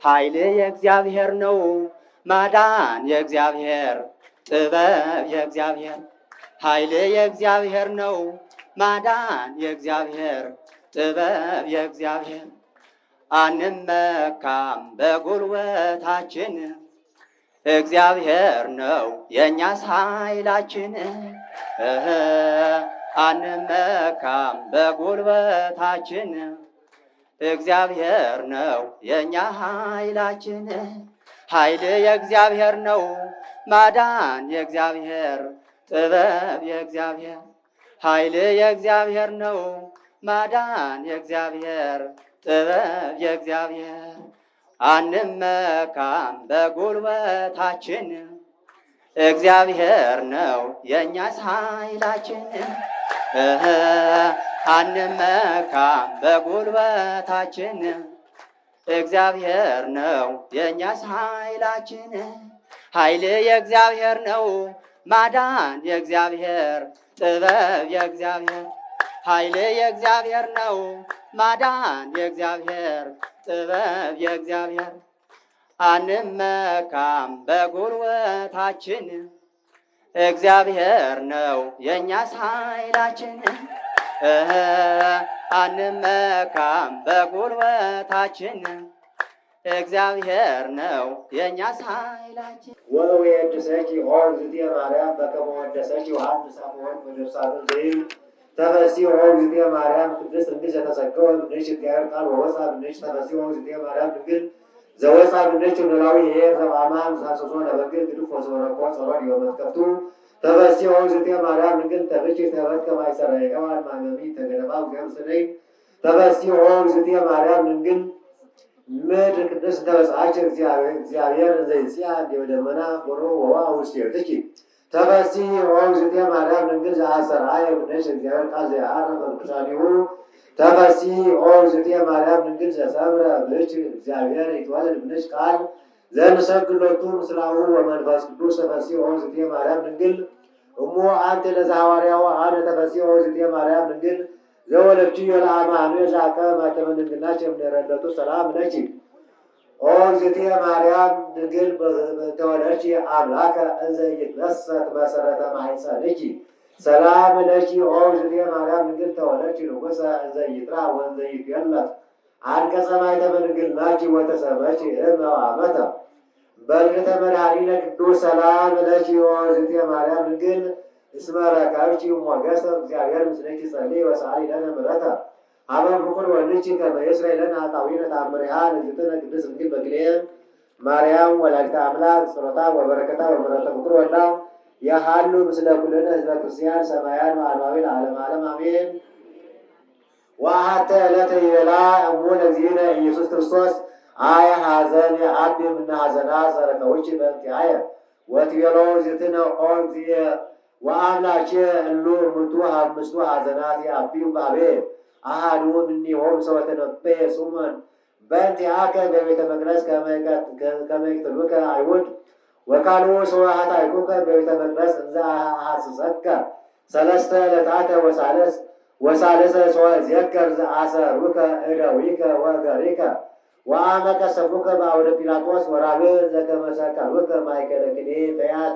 ኃይል የእግዚአብሔር ነው ማዳን የእግዚአብሔር ጥበብ የእግዚአብሔር ኃይል የእግዚአብሔር ነው ማዳን የእግዚአብሔር ጥበብ የእግዚአብሔር አንመካም በጉልበታችን እግዚአብሔር ነው የእኛስ ኃይላችን። አንመካም በጉልበታችን እግዚአብሔር ነው የእኛ ኃይላችን። ኃይል የእግዚአብሔር ነው ማዳን የእግዚአብሔር ጥበብ የእግዚአብሔር ኃይል የእግዚአብሔር ነው ማዳን የእግዚአብሔር ጥበብ የእግዚአብሔር አንመካም በጉልበታችን እግዚአብሔር ነው የእኛስ ኃይላችን። አንመካም በጉልበታችን እግዚአብሔር ነው የእኛስ ኃይላችን። ኃይል የእግዚአብሔር ነው ማዳን የእግዚአብሔር ጥበብ የእግዚአብሔር ኃይል የእግዚአብሔር ነው ማዳን የእግዚአብሔር ጥበብ የእግዚአብሔር አንመካም በጉልበታችን እግዚአብሔር ነው የእኛስ ኃይላችን። አንመካም በጉልበታችን እግዚአብሔር ነው የእኛስ ኃይላችን። ወወድሰኪ ኦ እግዝእትየ ማርያም በከመ ወደሰኪ ዮሐንስ አፈወርቅ በድርሳኑ ዘይብል ተፈሥሒ ኦ እግዝእትየ ማርያም ቅድስት ድንግል ዘተሰገወ እምኔኪ እግዚአብሔር ቃል ወወፅአ እምኔኪ ተፈሥሒ ኦ እግዝእትየ ማርያም ድንግል ዘወፅአ እምኔኪ ኖላዊ ኄር ዘበአማን ሳሰሶ ነበልግል ግዱፍ ወዘወረቆ ጸሎት የመትከፍቱ ተፈሥሒ ኦ እግዝእትየ ማርያም ድንግል ተብኪ ተበት ከማይሰራ የቀባን ማመሚ ተገለባ እግዚአብሔር ስነይ ተፈሥሒ ኦ እግዝእትየ ማርያም ድንግል ምድር ቅድስት ተበጽሐች እግዚአብሔር ዘይጽአ ደመና ቦሮ ወዋ ውስቴትኪ ተፈሥሒ ኦ እግዝእትየ ማርያም ድንግል ዘአስተርአየ እምኔኪ እግዚአብሔር ቃል ዘየዐርፍ በቅዱሳኒሁ ተፈሥሒ ኦ እግዝእትየ ማርያም ድንግል ዘሰምረ ብእኪ እግዚአብሔር ይትወለድ እምኔኪ ቃል ዘንሰግድ ሎቱ ምስላሁ ወመንፈስ ቅዱስ ተፈሥሒ ኦ እግዝእትየ ማርያም ድንግል እሙ አንተ ለዘሐዋርያው አነ ተፈሥሒ ኦ እግዝእትየ ማርያም ድንግል ዘወለድኪዮ ለአማኑኤል ዘአቀበ ማኅተመ ድንግልናኪ እምኔረለቱ ሰላም ለኪ ኦ እግዝእትየ ማርያም ድንግል ተወለድኪ አምላከ እንዘ ይትነሣእ መሠረተ ማኅፀንኪ ሰላም ለኪ ኦ እግዝእትየ ማርያም ድንግል ተወለድኪ ንጉሠ እንዘ ይጥራእ ወእንዘ ይትዌለድ አንቀጸ ማኅተመ ድንግልናኪ ወተሰመኪ እመ ወአመተ በልደተ መድኃኒነ ቅዱስ ሰላም ለኪ ኦ እግዝእትየ ማርያም ድንግል እስመ ረከብኪ ሞገሰ እግዚአብሔር ምስሌኪ ጸልዪ ወሰአሊ ለነ ምሕረተ ሀበ ፍቁር ወልድኪ ከመ ይስረይ ለነ ኃጣውኢነ ተአምሪሃ ለእግዝእትነ ቅድስት ድንግል በክልኤ ማርያም ወላዲተ አምላክ ጸሎታ ወበረከታ ወምሕረተ ፍቁር ወልዳ የሃሉ ምስለ ኩልነ ህዝበ ክርስቲያን ሰማያን ወአልባዊ ለዓለመ ዓለም አሜን። ወአሐተ ዕለተ ይቤላ እሙ ለእግዚእነ ኢየሱስ ክርስቶስ አየ ሐዘን የአቢ እምነ ሐዘናት ዘረከብኪ በእንቲአየ ወትቤሎ እግዝእትነ ኦ እግዚእ ወአምላኬ እሉ እሙንቱ አምስቱ ሐዘናት የአቢዩ ባቤ አሐዱ እምኔሆሙ ሰወተነበየ ሱመን በእንቲአከ በቤተ መቅደስ ከመ ይቅትሉከ አይሁድ ወካልኡ ሰው ኃጣኢኩከ በቤተ መቅደስ እንዘ አሐስሰከ ሰለስተ ዕለታተ ወሳልሰ ሰው እዜከር ዘአሰሩከ እደዊከ ወእገሪከ ወአመ ቀሰፉከ በአውደ ጲላጦስ ወራብዕ ዘከመ ሰቀሉከ ማእከለ ክልኤ ፈያት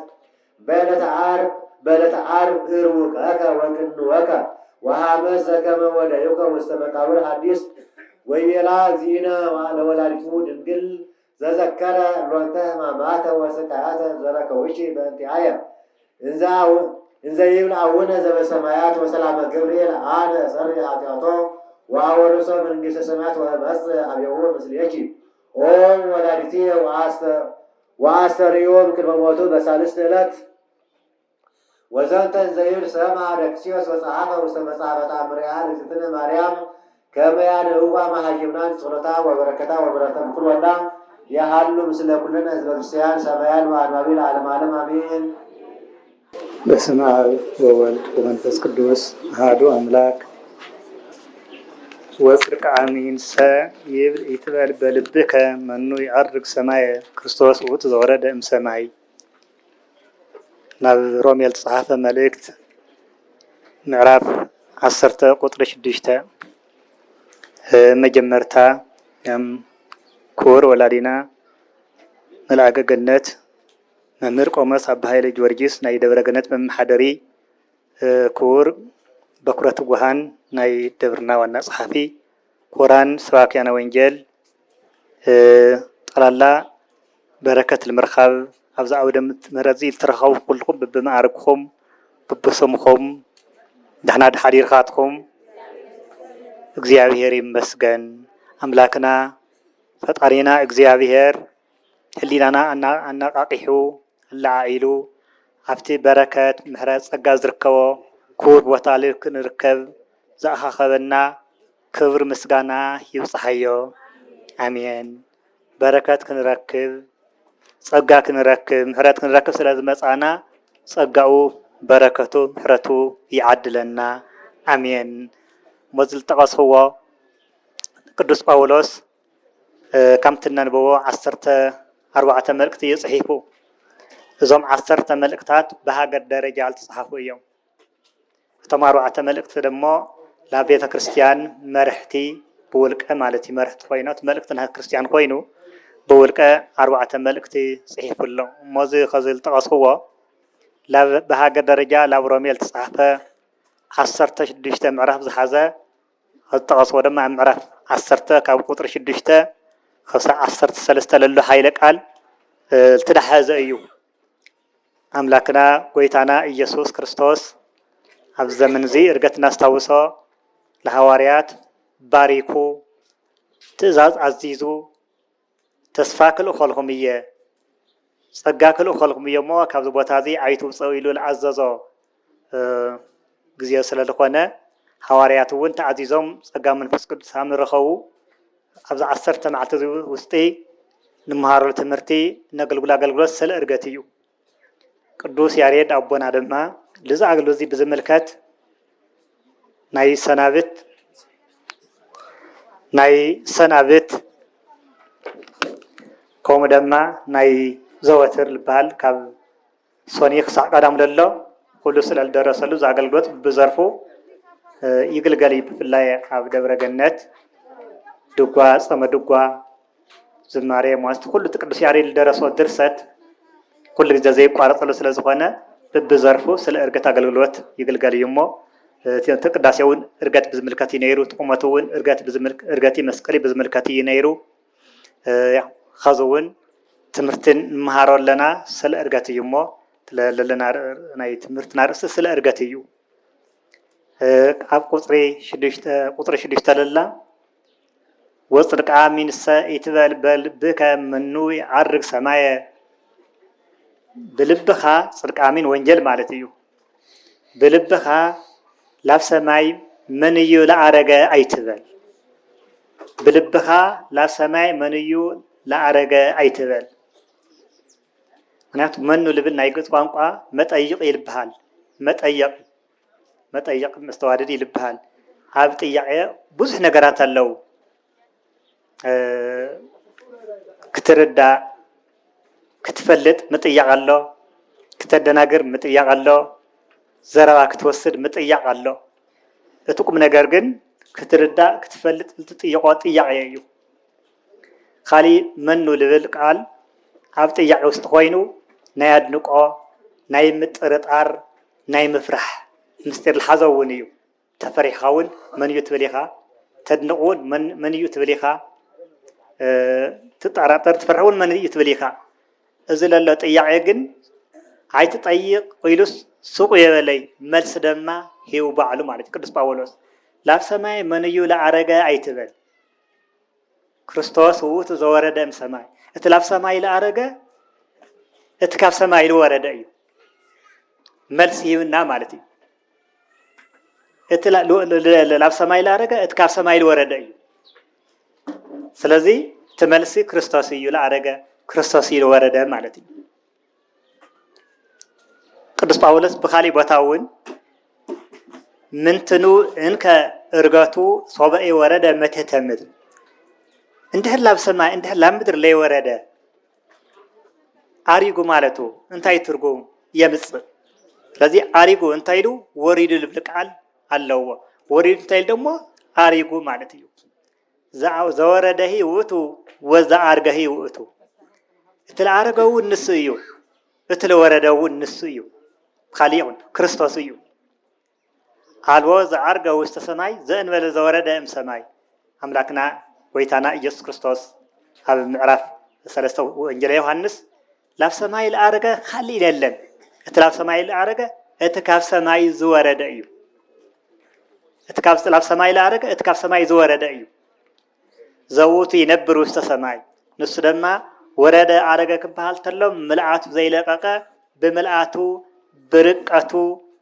በዕለተ ዓርብ እርውቀከ ወቅንወከ ወሐመስ ዘከመ ወደዩከ ውስተ መቃብር ሐዲስ ወይቤላ እግዚእነ ለወላዲቱ ድንግል ዘዘከረ ሎንተ ሕማማተ ወስቃያተ ዘረከብኪ በእንቲአየ እንዘ ይብል አቡነ ዘበሰማያት ወሰላመ ገብርኤል አነ እሠሪ ኃጢአቶ ወአወርሶ መንግሥተ ሰማያት ወእመጽእ ኀቤሁ ምስሌኪ ኦ ወላዲትየ ወአስተርእዮ እምቅድመ ሞቱ በሳልስት ዕለት ወዘንተ እንዘ ይብል ሰምዐ ደቅስዮስ ወጸሐፈ ውስተ መጽሐፈ ተአምሪሃ ለእግዝእትነ ማርያም ከመ ያንብባ መሃይምናን ጸሎታ ወበረከታ ወምሕረተ ፍቁር ወልዳ የሃሉ ምስለ ኩልነ ህዝበ ክርስቲያን ሰማያን ወአንባቢ ለዓለመ ዓለም አሜን። በስመ አብ ወወልድ ወመንፈስ ቅዱስ አሐዱ አምላክ ወጽድቅ አሚን። ይብል ይትበል በልብከ መኑ ይዐርግ ሰማየ ክርስቶስ ውእቱ ዘወረደ እምሰማይ። ናብ ሮሜ ዝተጻሕፈ መልእክት ምዕራፍ 10 ቁጥሪ 6 መጀመርታ ክቡር ወላዲና መልአከ ገነት መምህር ቆሞስ አባ ኃይለ ጊዮርጊስ ናይ ደብረ ገነት መማሓደሪ ክቡር በኩረ ትጉሃን ናይ ደብርና ዋና ጸሓፊ ክቡራን ሰባክያነ ወንጌል ጠቅላላ በረከት ንምርካብ ኣብዛ ዓውደ ምሕረት እዚ እትረኸቡ ኩልኩም በብማዕርግኩም በብስምኩም ደህና ድሓዲርካትኩም እግዚአብሔር ይመስገን። አምላክና ፈጣሪና እግዚአብሔር ህሊናና አናቃቂሑ አላዓኢሉ ኣብቲ በረከት ምሕረት ጸጋ ዝርከቦ ክቡር ቦታ ክንርከብ ዝኣኻኸበና ክብሪ ምስጋና ይብፅሓዮ። አሜን። በረከት ክንረክብ ጸጋ ክንረክብ ምሕረት ክንረክብ ስለ ዝመፃና ጸጋኡ በረከቱ ምሕረቱ ይዓድለና። አሜን። ሞዝል ጠቀስዎ ቅዱስ ጳውሎስ ከምቲ ነንብቦ 14 መልእክቲ ይጽሒፉ። እዞም 10 መልእክታት በሃገር ደረጃ ዝተጻሕፉ እዮም። እቶም 4 መልእክቲ ደሞ ለቤተ ክርስቲያን መርሕቲ ብውልቀ ማለት መርሕቲ ኮይኖት መልእክቲ ናይ ክርስቲያን ኮይኑ ብውልቀ 4 መልእክቲ ጽሒፉሎ ሞዚ ከዝል ጠቀስዎ በሃገር ደረጃ ላብ ሮሜ ዝተጻሕፈ 16 ምዕራፍ ዝሓዘ ጠቀስዎ ድማ ምዕራፍ 10 ካብ ቁጥሪ 6 ክሳብ 13 ለሎ ኃይለ ቃል ዝተዳሓዘ እዩ። አምላክና ጎይታና ኢየሱስ ክርስቶስ ኣብ ዘመን እዚ እርገት እናስታውሶ ለሐዋርያት ባሪኩ ትእዛዝ አዚዙ ተስፋ ክልእኸልኩም እየ ጸጋ ክልእኸልኩም እየ ሞ ካብዚ ቦታ እዚ ኣይትውፅኡ ኢሉ ዝኣዘዞ ግዜ ስለ ዝኾነ ሐዋርያት እውን ተዓዚዞም ጸጋ መንፈስ ቅዱስ ምረኸቡ ኣብዚ 10 መዓልቲ ውሽጢ ንምሃሮ ትምህርቲ ነገልግሎ አገልግሎት ስለ እርገት እዩ። ቅዱስ ያሬድ አቦና ድማ ለዛ አገልግሎት እዚ ብዝምልከት ናይ ሰናብት ከምኡ ድማ ናይ ዘወትር ልበሃል ካብ ሶኒ ክሳዕ ቀዳም ዘሎ ኩሉ ስለ ዝደረሰሉ ዛ አገልግሎት ብዘርፉ ይግልገል። ብፍላይ ኣብ ደብረ ገነት ድጓ ጸመ ድጓ ዝማሬ ሟስት ኩሉ ቅዱስ ያሬድ ዝደረሶ ድርሰት ኩሉ ግዜ ዘይቋረጽሉ ስለ ዝኾነ ብዘርፉ ስለ እርገት አገልግሎት ይግልገል እዩሞ ተቅዳሴውን እርገት ብዝምልከት ይነይሩ ጥቁመቱውን እርገት መስቀሊ ብዝምልከት ይነይሩ ኸዙውን ትምህርትን መሃሮ ለና ስለ እርገት እዩሞ ለለና ናይ ትምህርትና ርእሲ ስለ እርገት እዩ። ኣብ ቁጥሪ 6 ለላ ወጽድቃ ሚንሰ ይትበል በልብከ መኑ ይዓርግ ሰማየ ብልብኻ ጽድቃሚን ወንጀል ማለት እዩ። ብልብኻ ላብ ሰማይ መን እዩ ለአረገ ኣይትበል። ብልብኻ ላብ ሰማይ መን እዩ ለአረገ ኣይትበል። ምክንያቱ መኑ ልብል ናይ ግዕዝ ቋንቋ መጠይቅ ይልብሃል። መጠይቅ መስተዋድድ ይልብሃል። ኣብ ጥያቄ ብዙሕ ነገራት ኣለው። ክትርዳእ ክትፈልጥ ምጥያቅ ኣሎ፣ ክተደናግር ምጥያቅ ኣሎ፣ ዘረባ ክትወስድ ምጥያቅ ኣሎ። እቲ ቁም ነገር ግን ክትርዳእ ክትፈልጥ እትጥይቆ ጥያቄ እዩ። ካሊእ መኑ ልብል ቃል ኣብ ጥያቄ ውስጥ ኮይኑ ናይ አድንቆ ናይ ምጥርጣር ናይ ምፍራሕ ምስጢር ዝሓዘ እውን እዩ። ተፈሪሕካ እውን መን እዩ ትብል ኢኻ ተድንቅ እውን መን እዩ ትብል ኢኻ ትጠራጠር ትፈርሕ እውን መን እዩ ትብል ኢኻ። እዚ ለሎ ጥያቄ ግን ኣይትጠይቅ ኢሉስ ሱቁ የበለይ መልስ ደማ ሂቡ ባዕሉ ማለት ቅዱስ ጳውሎስ ላብ ሰማይ መን እዩ ለአረገ ኣይትበል። ክርስቶስ ውእቱ ዘወረደ እምሰማይ እቲ ላብ ሰማይ ለአረገ እቲ ካብ ሰማይ ዝወረደ እዩ መልስ ሂብና ማለት እዩ። እቲ ላብ ሰማይ ለአረገ እቲ ካብ ሰማይ ዝወረደ እዩ። ስለዚ እቲ መልሲ ክርስቶስ እዩ ለአረገ ክርስቶስ እዩ ዝወረደ ማለት እዩ። ቅዱስ ጳውሎስ ብኻሊእ ቦታ እውን ምንትኑ እንከ እርገቱ ሶበኤ ወረደ መትሕተ ምድር እንድሕር ላብ ሰማይ እንድሕር ላብ ምድር ለይወረደ አሪጉ ማለቱ እንታይ ትርጉም የምጽእ። ስለዚ አሪጉ እንታይ ኢሉ ወሪዱ ልብል ቃል ኣለዎ። ወሪዱ እንታይ ደሞ አሪጉ ማለት እዩ። ዘወረደሂ ውእቱ ወዘአርገሂ ውእቱ እትለአረገው ንሱ እዩ እትለወረደው ንሱ እዩ ካሊኡን ክርስቶስ እዩ አልቦ ዘአርገ ውስተ ሰማይ ዘእንበለ ዘወረደ እም ሰማይ አምላክና ጎይታና ኢየሱስ ክርስቶስ ኣብ ምዕራፍ 3 ወንጌል ዮሐንስ ላብ ሰማይ ለአረገ ካሊእ የለን እቲ ላብ ሰማይ ለአረገ እቲ ካብ ሰማይ ዝወረደ እዩ እቲ ካብ ላብ ሰማይ ለአረገ እቲ ካብ ሰማይ ዝወረደ እዩ ዘውቱ ይነብር ውስተ ሰማይ ንሱ ድማ ወረደ አረገ ክበሃል ተሎ ምልአቱ ዘይለቀቀ ብምልአቱ ብርቀቱ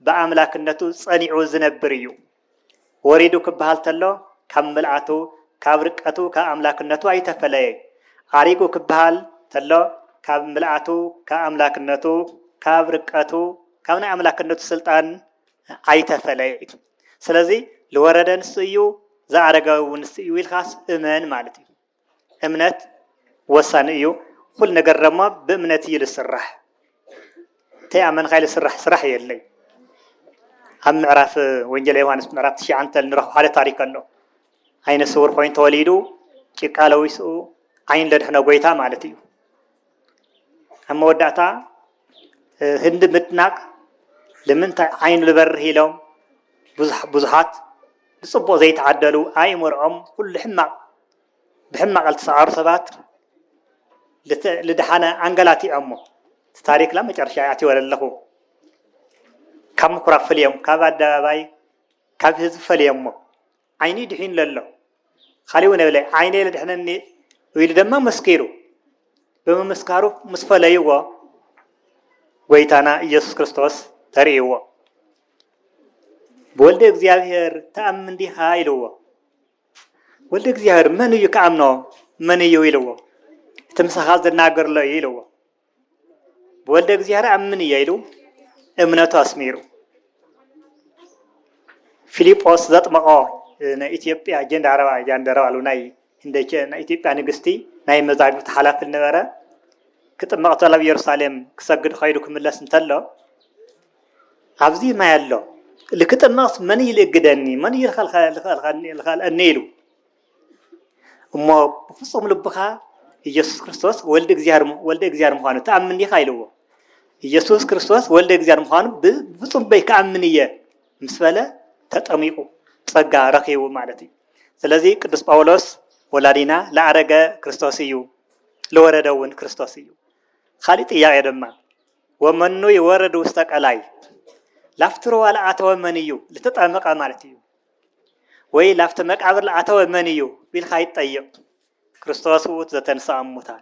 በአምላክነቱ ጸኒዑ ዝነብር እዩ ወሪዱ ክበሃል ተሎ ካብ ምልአቱ ካብ ርቀቱ ካብ አምላክነቱ አይተፈለየ አሪጉ ክበሃል ተሎ ካብ ምልአቱ ካብ አምላክነቱ ካብ ርቀቱ ካብ ናይ አምላክነቱ ስልጣን አይተፈለየ ስለዚ ለወረደ ንሱ እዩ ዘአረገው ንሱ እዩ ኢልካስ እመን ማለት እዩ እምነት ወሳኒ እዩ ኩል ነገር ድማ ብእምነት እዩ ዝስራሕ ተያመን ኻይል ስራሕ የለይ ኣብ ምዕራፍ ወንጌል ዮሐንስ ምዕራፍ 9 ንረኽቦ ሓደ ታሪክ ኣሎ ዓይነ ስውር ኮይኑ ተወሊዱ ጭቃ ለዊስኡ ዓይን ለድሕነ ጎይታ ማለት እዩ ኣብ መወዳእታ ህንዲ ምጥናቅ ንምንታይ ዓይኑ ዝበርህ ኢሎም ብዙሓት ብፅቡቅ ዘይተዓደሉ ኣይምርዖም ኩሉ ሕማቅ ብሕማቅ ዝተሰዓሩ ሰባት ልድሓነ አንገላቲዖሞ ታሪክ ላ መጨረሻ ኣትወለለኹ ካብ ምኩራብ ፈልዮም ካብ ኣደባባይ ካብ ህዝቢ ፈልዮሞ ዓይኒ ድሒኑ ለሎ ካሊኡ ነብለ ዓይነ ለድሕነኒ ኢሉ ድማ መስኪሩ ብምስካሩ ምስ ፈለይዎ ጎይታና ኢየሱስ ክርስቶስ ተርእይዎ ብወልደ እግዚአብሔር ተአምን ዲኻ ኢልዎ ወልደ እግዚአብሔር መን እዩ ከኣምኖ መን እዩ ኢልዎ እቲ ምሳኻ ዝናገርሎ እዩ ኢልዎ ብወልደ እግዚአብሔር ኣምን እየ ኢሉ እምነቱ ኣስሚሩ ፊልጶስ ዘጥመቆ ናይ ኢትዮጵያ ጃንደረባ አሉ ናይ ኢትዮጵያ ንግስቲ ናይ መዛግብቲ ሓላፊ ነበረ ክጥመቕ ተሎ ኣብ ኢየሩሳሌም ክሰግድ ኸይዱ ክምለስ እንተሎ ኣብዚ ማይ ኣሎ ልክጥመቕስ መን ይልእግደኒ መን ይልኸልኒ ኢሉ እሞ ብፍጹም ልብኻ ኢየሱስ ክርስቶስ ወልደ እግዚአብሔር ምዃኑ ተኣምን ዲኻ ኢልዎ ኢየሱስ ክርስቶስ ወልደ እግዚአብሔር ምዃኑ ብፍጹም በይከኣምን እየ ምስ በለ ተጠሚቁ ጸጋ ረኺቡ ማለት እዩ ስለዚ ቅዱስ ጳውሎስ ወላዲና ለአረገ ክርስቶስ እዩ ለወረደ እውን ክርስቶስ እዩ ካሊእ ጥያቄ ድማ ወመኑ ይወረድ ውስተ ቀላይ ላፍቲ ሩባ ለኣተወ መን እዩ ልተጠመቀ ማለት እዩ ወይ ላፍቲ መቃብር ለኣተወ መን እዩ ቢልካ ይጠይቅ ክርስቶስ ውእቱ ዘተንሥአ እሙታን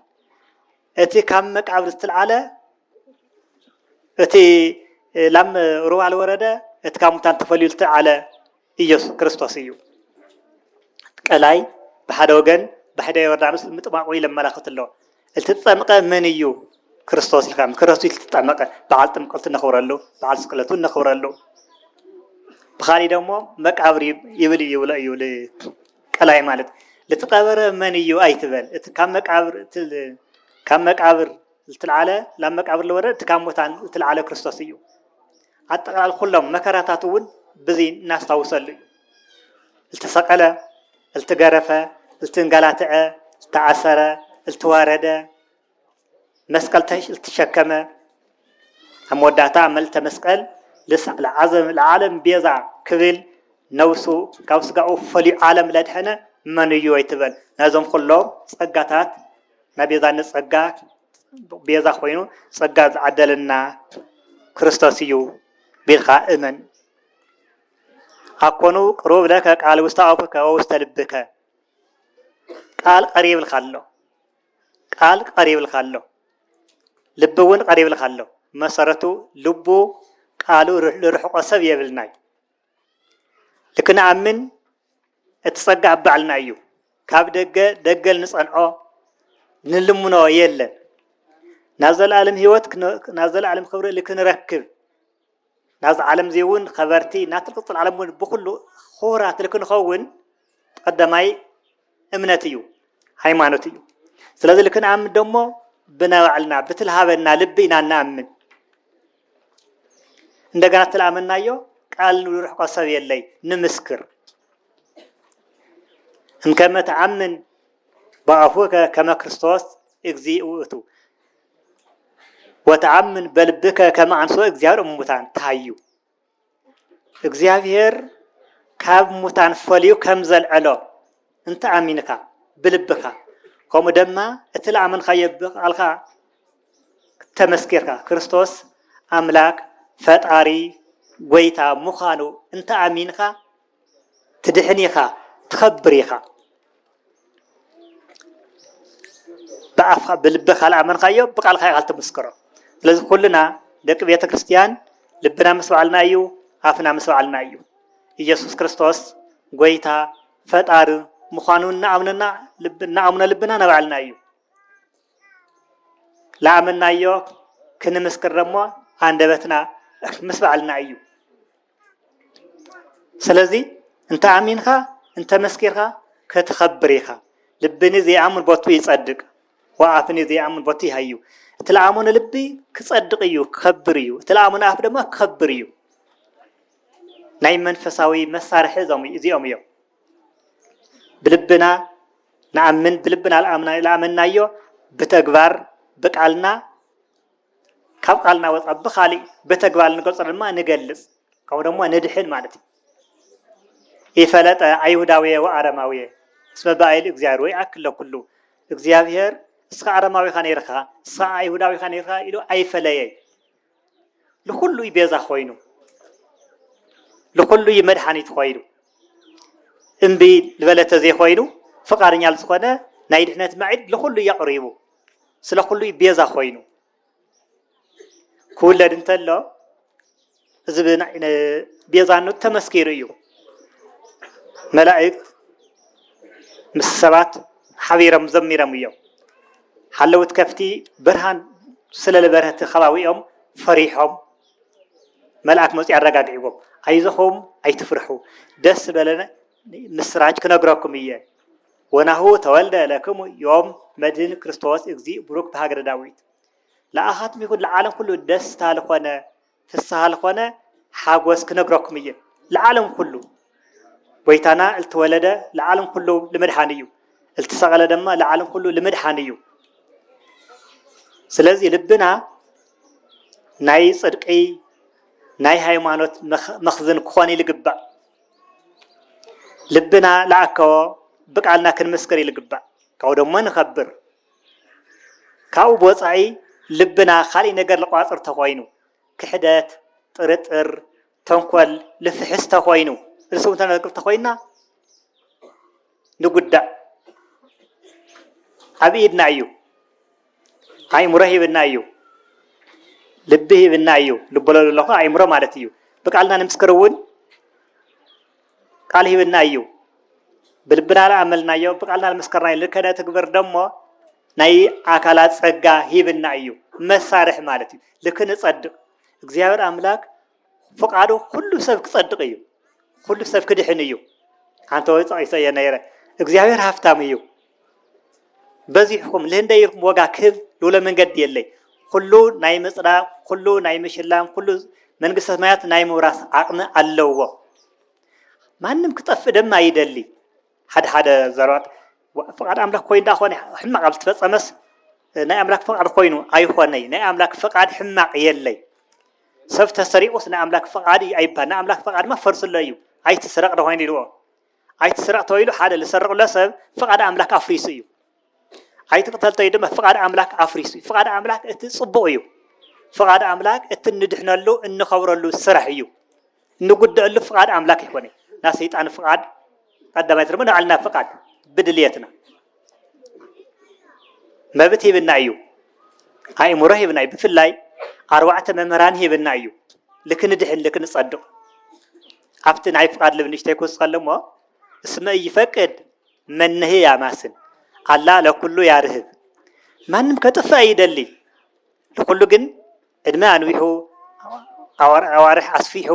እቲ ካብ መቃብር ዝተልዓለ እቲ ላም ሩባ ለወረደ እቲ ካብ ሙታን ተፈልዩ ዝተልዓለ ኢየሱስ ክርስቶስ እዩ ቀላይ ብሓደ ወገን ብሓደ ዮርዳኖስ ምጥማቁ ይለመላኽት ኣሎ እልትጠምቀ መን እዩ ክርስቶስ ኢልካ ክርስቶስ እልትጠመቀ በዓል ጥምቀቱ ነኽብረሉ በዓል ስቅለቱ ነኽብረሉ ብኻሊእ ደሞ መቃብር ይብል ይብሎ እዩ ቀላይ ማለት ልትቀበረ መን እዩ ኣይትበል እቲ ካብ መቃብር ዝተልዓለ ላብ መቃብር ለወረደ እቲ ካብ ሙታን ዝተልዓለ ክርስቶስ እዩ ኣጠቃላሊ ኩሎም መከራታት እውን ብዚ እናስታውሰሉ እዩ التسقل التجرفة التنقلاتع التعسر التواردة مسقل تش التشكمة هم ودعتا عملت مسقل لسه العالم بيزع كبل نوسو كوسقعو فلي عالم لدحنا من يويتبل نازم كلهم صقاتات ما بيزع نصقا بيزع خوينو صقات عدلنا كريستوسيو بالخا امن أكونو قروب لك قال وستعبك وستلبك قال قريب الخلو قال قريب الخلو لبون قريب الخلو مسارته لبو قالوا لروح قصب يبلناي لكن أمن اتصقع بعلنا أيو كاب دقل نصنعه نلمنا يلا نازل عالم هيوتك نازل عالم خبره لكن ركب نازل عالم زيون خبرتي ناتلقط العالم بكله خورات لكن خون قدماي امنتيو هيمانتيو سلازل لكن عم دمو بنوعلنا بتلهابنا لبينا نامن እንደገና ተላመናዮ ቃል ሩህ ቆሰብ የለይ ንምስክር እንከመ ተአምን በአፉከ ከመ ክርስቶስ እግዚእ ውእቱ ወተአምን በልብከ ከመ አንሥኦ እግዚአብሔር እሙታን ታዩ እግዚአብሔር ካብ ሙታን ፈልዩ ከም ዘልዕሎ እንተ አሚንካ ብልብካ ከምኡ ድማ እቲ ለኣመንካዮ ብቃልካ ተመስኪርካ ክርስቶስ አምላክ ፈጣሪ ጎይታ ምዃኑ እንተ አሚንካ ትድሕን ኢኻ ትኸብር ኢኻ ብኣፍካ ብልብካ ለኣመንካዮ ብቃልካ ኢኻ ትመስክሮ ስለዚ ኩልና ደቂ ቤተ ክርስቲያን ልብና ምስ በዓልና እዩ ኣፍና ምስ በዓልና እዩ ኢየሱስ ክርስቶስ ጎይታ ፈጣሪ ምዃኑ እናኣምነ ልብና ነባዕልና እዩ ለኣመናዮ ክንምስክር ደሞ አንደበትና ምስ በዓልና እዩ ስለዚ እንተ ኣሚንካ እንተ መስኪርካ ክትኸብር ኢኻ ልብኒ ዘይኣምን ቦቱ ይጸድቅ ወኣፍኒ ዘይኣምን ቦቱ ይሃዩ እቲ ለኣመነ ልቢ ክጸድቅ እዩ ክኸብር እዩ እቲ ለኣመነ ኣፍ ድማ ክኸብር እዩ ናይ መንፈሳዊ መሳርሒ እዚኦም እዮም ብልብና ንኣምን ብልብና ለኣመናዮ ብተግባር ብቃልና ካብ ቃልና ወፃ ብኻሊእ ብተግባር ንገልጾ ድማ ንገልጽ ከምኡ ደሞ ንድሕን ማለት እዩ ይፈለጠ አይሁዳዊ ወአረማዊ እስመ ባይል እግዚአብሔር ወይ አክለ ኩሉ እግዚአብሔር እስከ አረማዊ ካን ይርካ እስከ አይሁዳዊ ካን ይርካ ኢሉ አይፈለየ ለሁሉ ይቤዛ ኮይኑ ለሁሉ ይመድኃኒት ኮይኑ እምቢ ልበለተ ዘይ ኮይኑ ፈቃደኛ ዝኾነ ናይ ድሕነት ማዕድ ለሁሉ ያቅሪቡ ስለ ሁሉ ይቤዛ ኮይኑ ኩለድ እንተሎ እዚ ቤዛነቱ ተመስኪሩ እዩ መላእክት ምስ ሰባት ሓቢሮም ዘሚሮም እዮም ሓለውት ከፍቲ ብርሃን ስለልበረህቲ ከባቢኦም ፈሪሖም መልአክ መፅኡ ያረጋግዕዎም አይዞኹም አይትፍርሑ ደስ በለነ ምስራች ክነግረኩም እየ ወናሁ ተወልደ ለክሙ ዮም መድህን ክርስቶስ እግዚእ ብሩክ በሃገረ ዳዊት ለአኻትም ይኹን ለዓለም ኩሉ ደስታ ልኾነ ፍስሓ ልኾነ ሓጎስ ክነግረኩም እየ ለዓለም ኩሉ ጎይታና እልተወለደ ለዓለም ኩሉ ልምድሓን እዩ እልተሰቀለ ድማ ለዓለም ኩሉ ልምድሓን እዩ ስለዚ ልብና ናይ ጽድቂ ናይ ሃይማኖት መኽዝን ክኾን ይልግባእ ልብና ለኣከቦ ብቃልና ክንመስክር ይልግባእ ካብኡ ደሞ ንኸብር ካብኡ ብወፃኢ ልብና ካሊእ ነገር ዝቋፅር ተኾይኑ ክሕደት ጥርጥር ተንኮል ልፍሕስ ተኾይኑ እርሱ ተነግር ተኾይና ንጉዳእ ኣብ ኢድና እዩ ኣእምሮ ሂብና እዩ ልቢ ሂብና እዩ ልበለሉ ኣለኹ ኣእምሮ ማለት እዩ ብቃልና ንምስክር እውን ቃል ሂብና እዩ ብልብና ለኣመልናዮ ብቃልና ንምስክርና ልከነ ትግብር ደሞ ናይ ኣካላት ጸጋ ሂብና እዩ መሳርሕ ማለት እዩ ልክንጸድቅ እግዚአብሔር ኣምላክ ፈቃዱ ኩሉ ሰብ ክጸድቅ እዩ ኩሉ ሰብ ክድሕን እዩ አንተ ወይ ጻይሰየ ነይረ እግዚአብሔር ሃፍታም እዩ በዚሕኩም ለህንደይርኩም ወጋ ክብ ሉለ መንገድ የለይ ኩሉ ናይ ምጽዳቅ ኩሉ ናይ ምሽላም ኩሉ መንግስተ ሰማያት ናይ ምውራስ አቅም ኣለዎ ማንም ክጠፍእ ደማ ይደሊ ሓደ ዘሯት ፈቃድ ኣምላክ ኮይኑ ዳኾነ ሕማቅ ኣብ ዝተፈጸመስ ናይ ኣምላክ ፈቃድ ኮይኑ ኣይኾነይ ናይ ኣምላክ ፈቃድ ሕማቅ የለይ ሰብ ተሰሪቁስ ናይ ኣምላክ ፈቃድ ኣይባል ናይ ኣምላክ ፈቃድ ማ ፈርስሎ እዩ ኣይትስረቅ ደኾይኑ ኢልዎ ኣይትስረቅ ተባሂሉ ሓደ ልሰርቅሎ ሰብ ፈቃድ ኣምላክ ኣፍሪሱ እዩ ኣይትቅተልተይ ድማ ፈቃድ ኣምላክ ኣፍሪሱ እዩ ፈቃድ ኣምላክ እቲ ጽቡቅ እዩ ፈቃድ ኣምላክ እቲ ንድሕነሉ እንኸብረሉ ስራሕ እዩ ንጉደአሉ ፈቃድ ኣምላክ ይኮነ ና ሰይጣን ፈቃድ ቀዳማይ ደግሞ ንዓልና ፈቃድ ብድልየትና መብት ሂብና እዩ ኣእምሮ ሂብና እዩ ብፍላይ ኣርባዕተ መምህራን ሂብና እዩ ልክንድሕን ልክንጸድቅ ኣብቲ ናይ ፈቃድ ልብንሽተይ ክውስኸሎ እሞ እስመ ይፈቅድ መንህ ያማስን አላ ለኩሉ ያርህብ ማንም ከጥፋ ይደሊ ለኩሉ ግን እድሜ አንዊሑ ኣዋርሕ ኣስፊሑ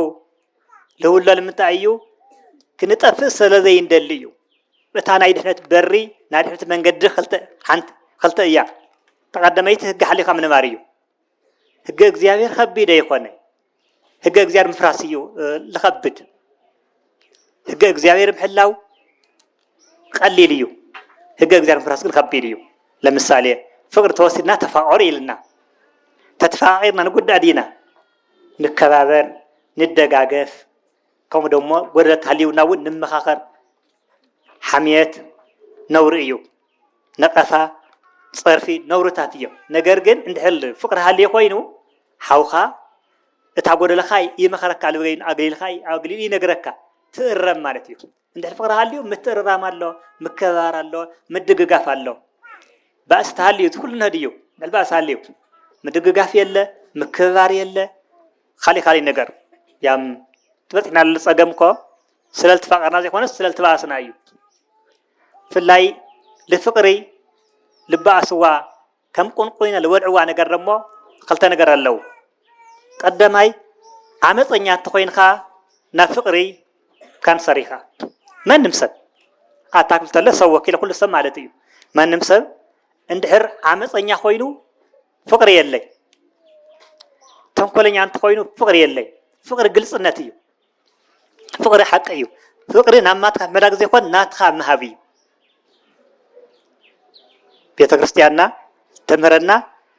ለውሎ ንምንታይ እዩ ክንጠፍእ ስለዘይ እንደሊ እዩ እታ ናይ ድሕነት በሪ ናይ ድሕነት መንገዲ ክልተ እያ ተቀዳመይቲ ህጊ ሓሊኻ ምንባር እዩ ህገ እግዚአብሔር ከቢድ ኣይኮነ ህገ እግዚአብሔር ምፍራስ እዩ ዝኸብድ ህገ እግዚአብሔር ምሕላው ቀሊል እዩ ህገ እግዚአብሔር ምፍራስ ግን ከቢድ እዩ ለምሳሌ ፍቅር ተወሲድና ተፋቀሩ ይልና ተተፋቀርና ንጉዳይ ዲና ንከባበር ንደጋገፍ ከም ደሞ ጎደለት ሃሊውና ውን ንመኻኸር ሓሚየት ነውር እዩ ነቀፋ ጽርፊ ነውርታት እዮም ነገር ግን እንድሕል ፍቅር ሃልየ ኮይኑ ሓውኻ እታ ጎደለኻይ ይመኸረካ ልበይን አግሊልኻይ አግሊል ይነግረካ ትእረም ማለት እዩ እንድሕል ፍቅር ሃልዩ ምትእርራም ኣሎ ምከባር ኣሎ ምድግጋፍ ኣሎ ባእስ ሃልዩ ኩሉ ነድዩ ባእስ ሃልዩ ምድግጋፍ የለ ምክባር የለ ካሊ ነገር ያም ትበጥና ለጸገምኮ ስለልትፋቀርና ዘይኮነስ ስለልትባስና እዩ ፍላይ ለፍቅሪ ልባስዋ ከም ቁንቁይና ለወልዕዋ ነገር ደሞ ክልተ ነገር አለው ቀደማይ አመፀኛ ተኮይንካ ና ፍቅሪ ካንሰር ኢኻ ማንም ሰብ አታክልተለ ሰው ወኪል ኩሉ ሰብ ማለት እዩ ማንም ሰብ እንድሕር አመፀኛ ኮይኑ ፍቅሪ የለይ ተንኮለኛ እንተኮይኑ ፍቅሪ የለይ ፍቅሪ ግልጽነት እዩ ፍቅሪ ሐቅ እዩ ፍቅሪ ናማትካ መዳግ ዘይኮን ናትካ መሃብ እዩ ቤተ ክርስቲያንና ተምህረና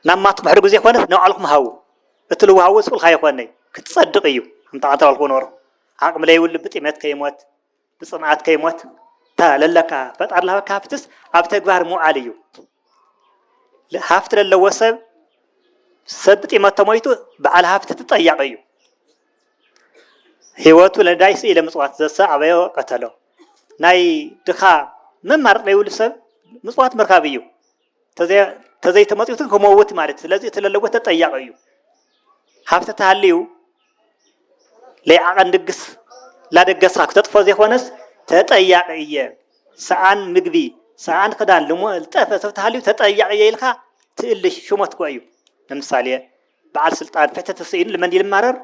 ናማትኩም ሕድጉ ዘይኮነ ነውዓልኩም ሃው እትልዋሃው ስልካ ይኮነይ ክትጸድቅ እዩ እንታንታልኩ ኖር አቅም ላይ ውል ብጥመት ከይሞት ብጽናት ከይሞት ታለለካ ፈጣር ለካ ፍትስ አብ ተግባር ሙዓል እዩ ለሃፍት ለለው ሰብ ጥመት ተሞይቱ በዓል ሃፍት ተጠያቂ እዩ ህይወቱ ለዳይስ ኢለ ምጽዋት ዘሳ አበዮ ቀተሎ ናይ ድኻ መማር ላይ ውል ሰብ ምጽዋት መርካብ እዩ ተዘይ ተመጥዩትን ከመውት ማለት ስለዚህ ተለለወት ተጠያቂ እዩ ሃፍት ተሃልዩ ለይዓቀን ድግስ ላደገሳ ከተጥፎ ዘይኮነስ ተጠያቂ እየ ሰዓን ምግቢ ሰዓን ክዳን ልጠፈ ሰብ ተሃልዩ ተጠያቂ ኢልካ ትእልሽ ሹመት እዩ ለምሳሌ በዓል ስልጣን ፍትህ ተሰይን ለምን ይልማረር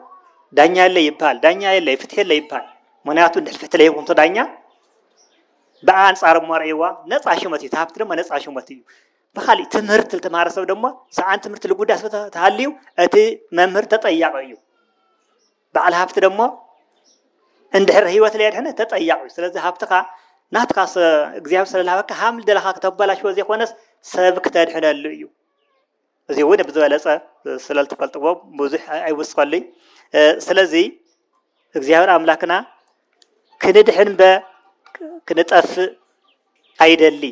ዳኛ የለ ይባል ዳኛ የለ ፍትህ የለ ይባል ምክንያቱ እንድልፍት ለይኩም ተዳኛ በአንጻር ሞርዒዋ ነፃ ሹመት ይታፍት ደሞ ነፃ ሹመት እዩ በኻሊ ትምህርት ለተማረ ሰብ ደሞ ሰዓን ትምህርት ለጉዳይ ተሃልዩ እቲ መምህር ተጠያቂ እዩ በዓል ሃፍት ደሞ እንድሕር ህይወት ላይ ድሕነ ተጠያቂ እዩ ስለዚህ ሃፍትካ ናትካ እግዚአብሔር ስለላበካ ሃምል ደለካ ከተበላሽ ወዘ ኮነስ ሰብ ከተድሕነሉ እዩ እዚ ወደ ብዝበለጸ ስለልተፈልጥዎ ብዙሕ አይወስፈልይ ስለዚህ እግዚአብሔር አምላክና ክንድሕን ክንጠፍ አይደሊ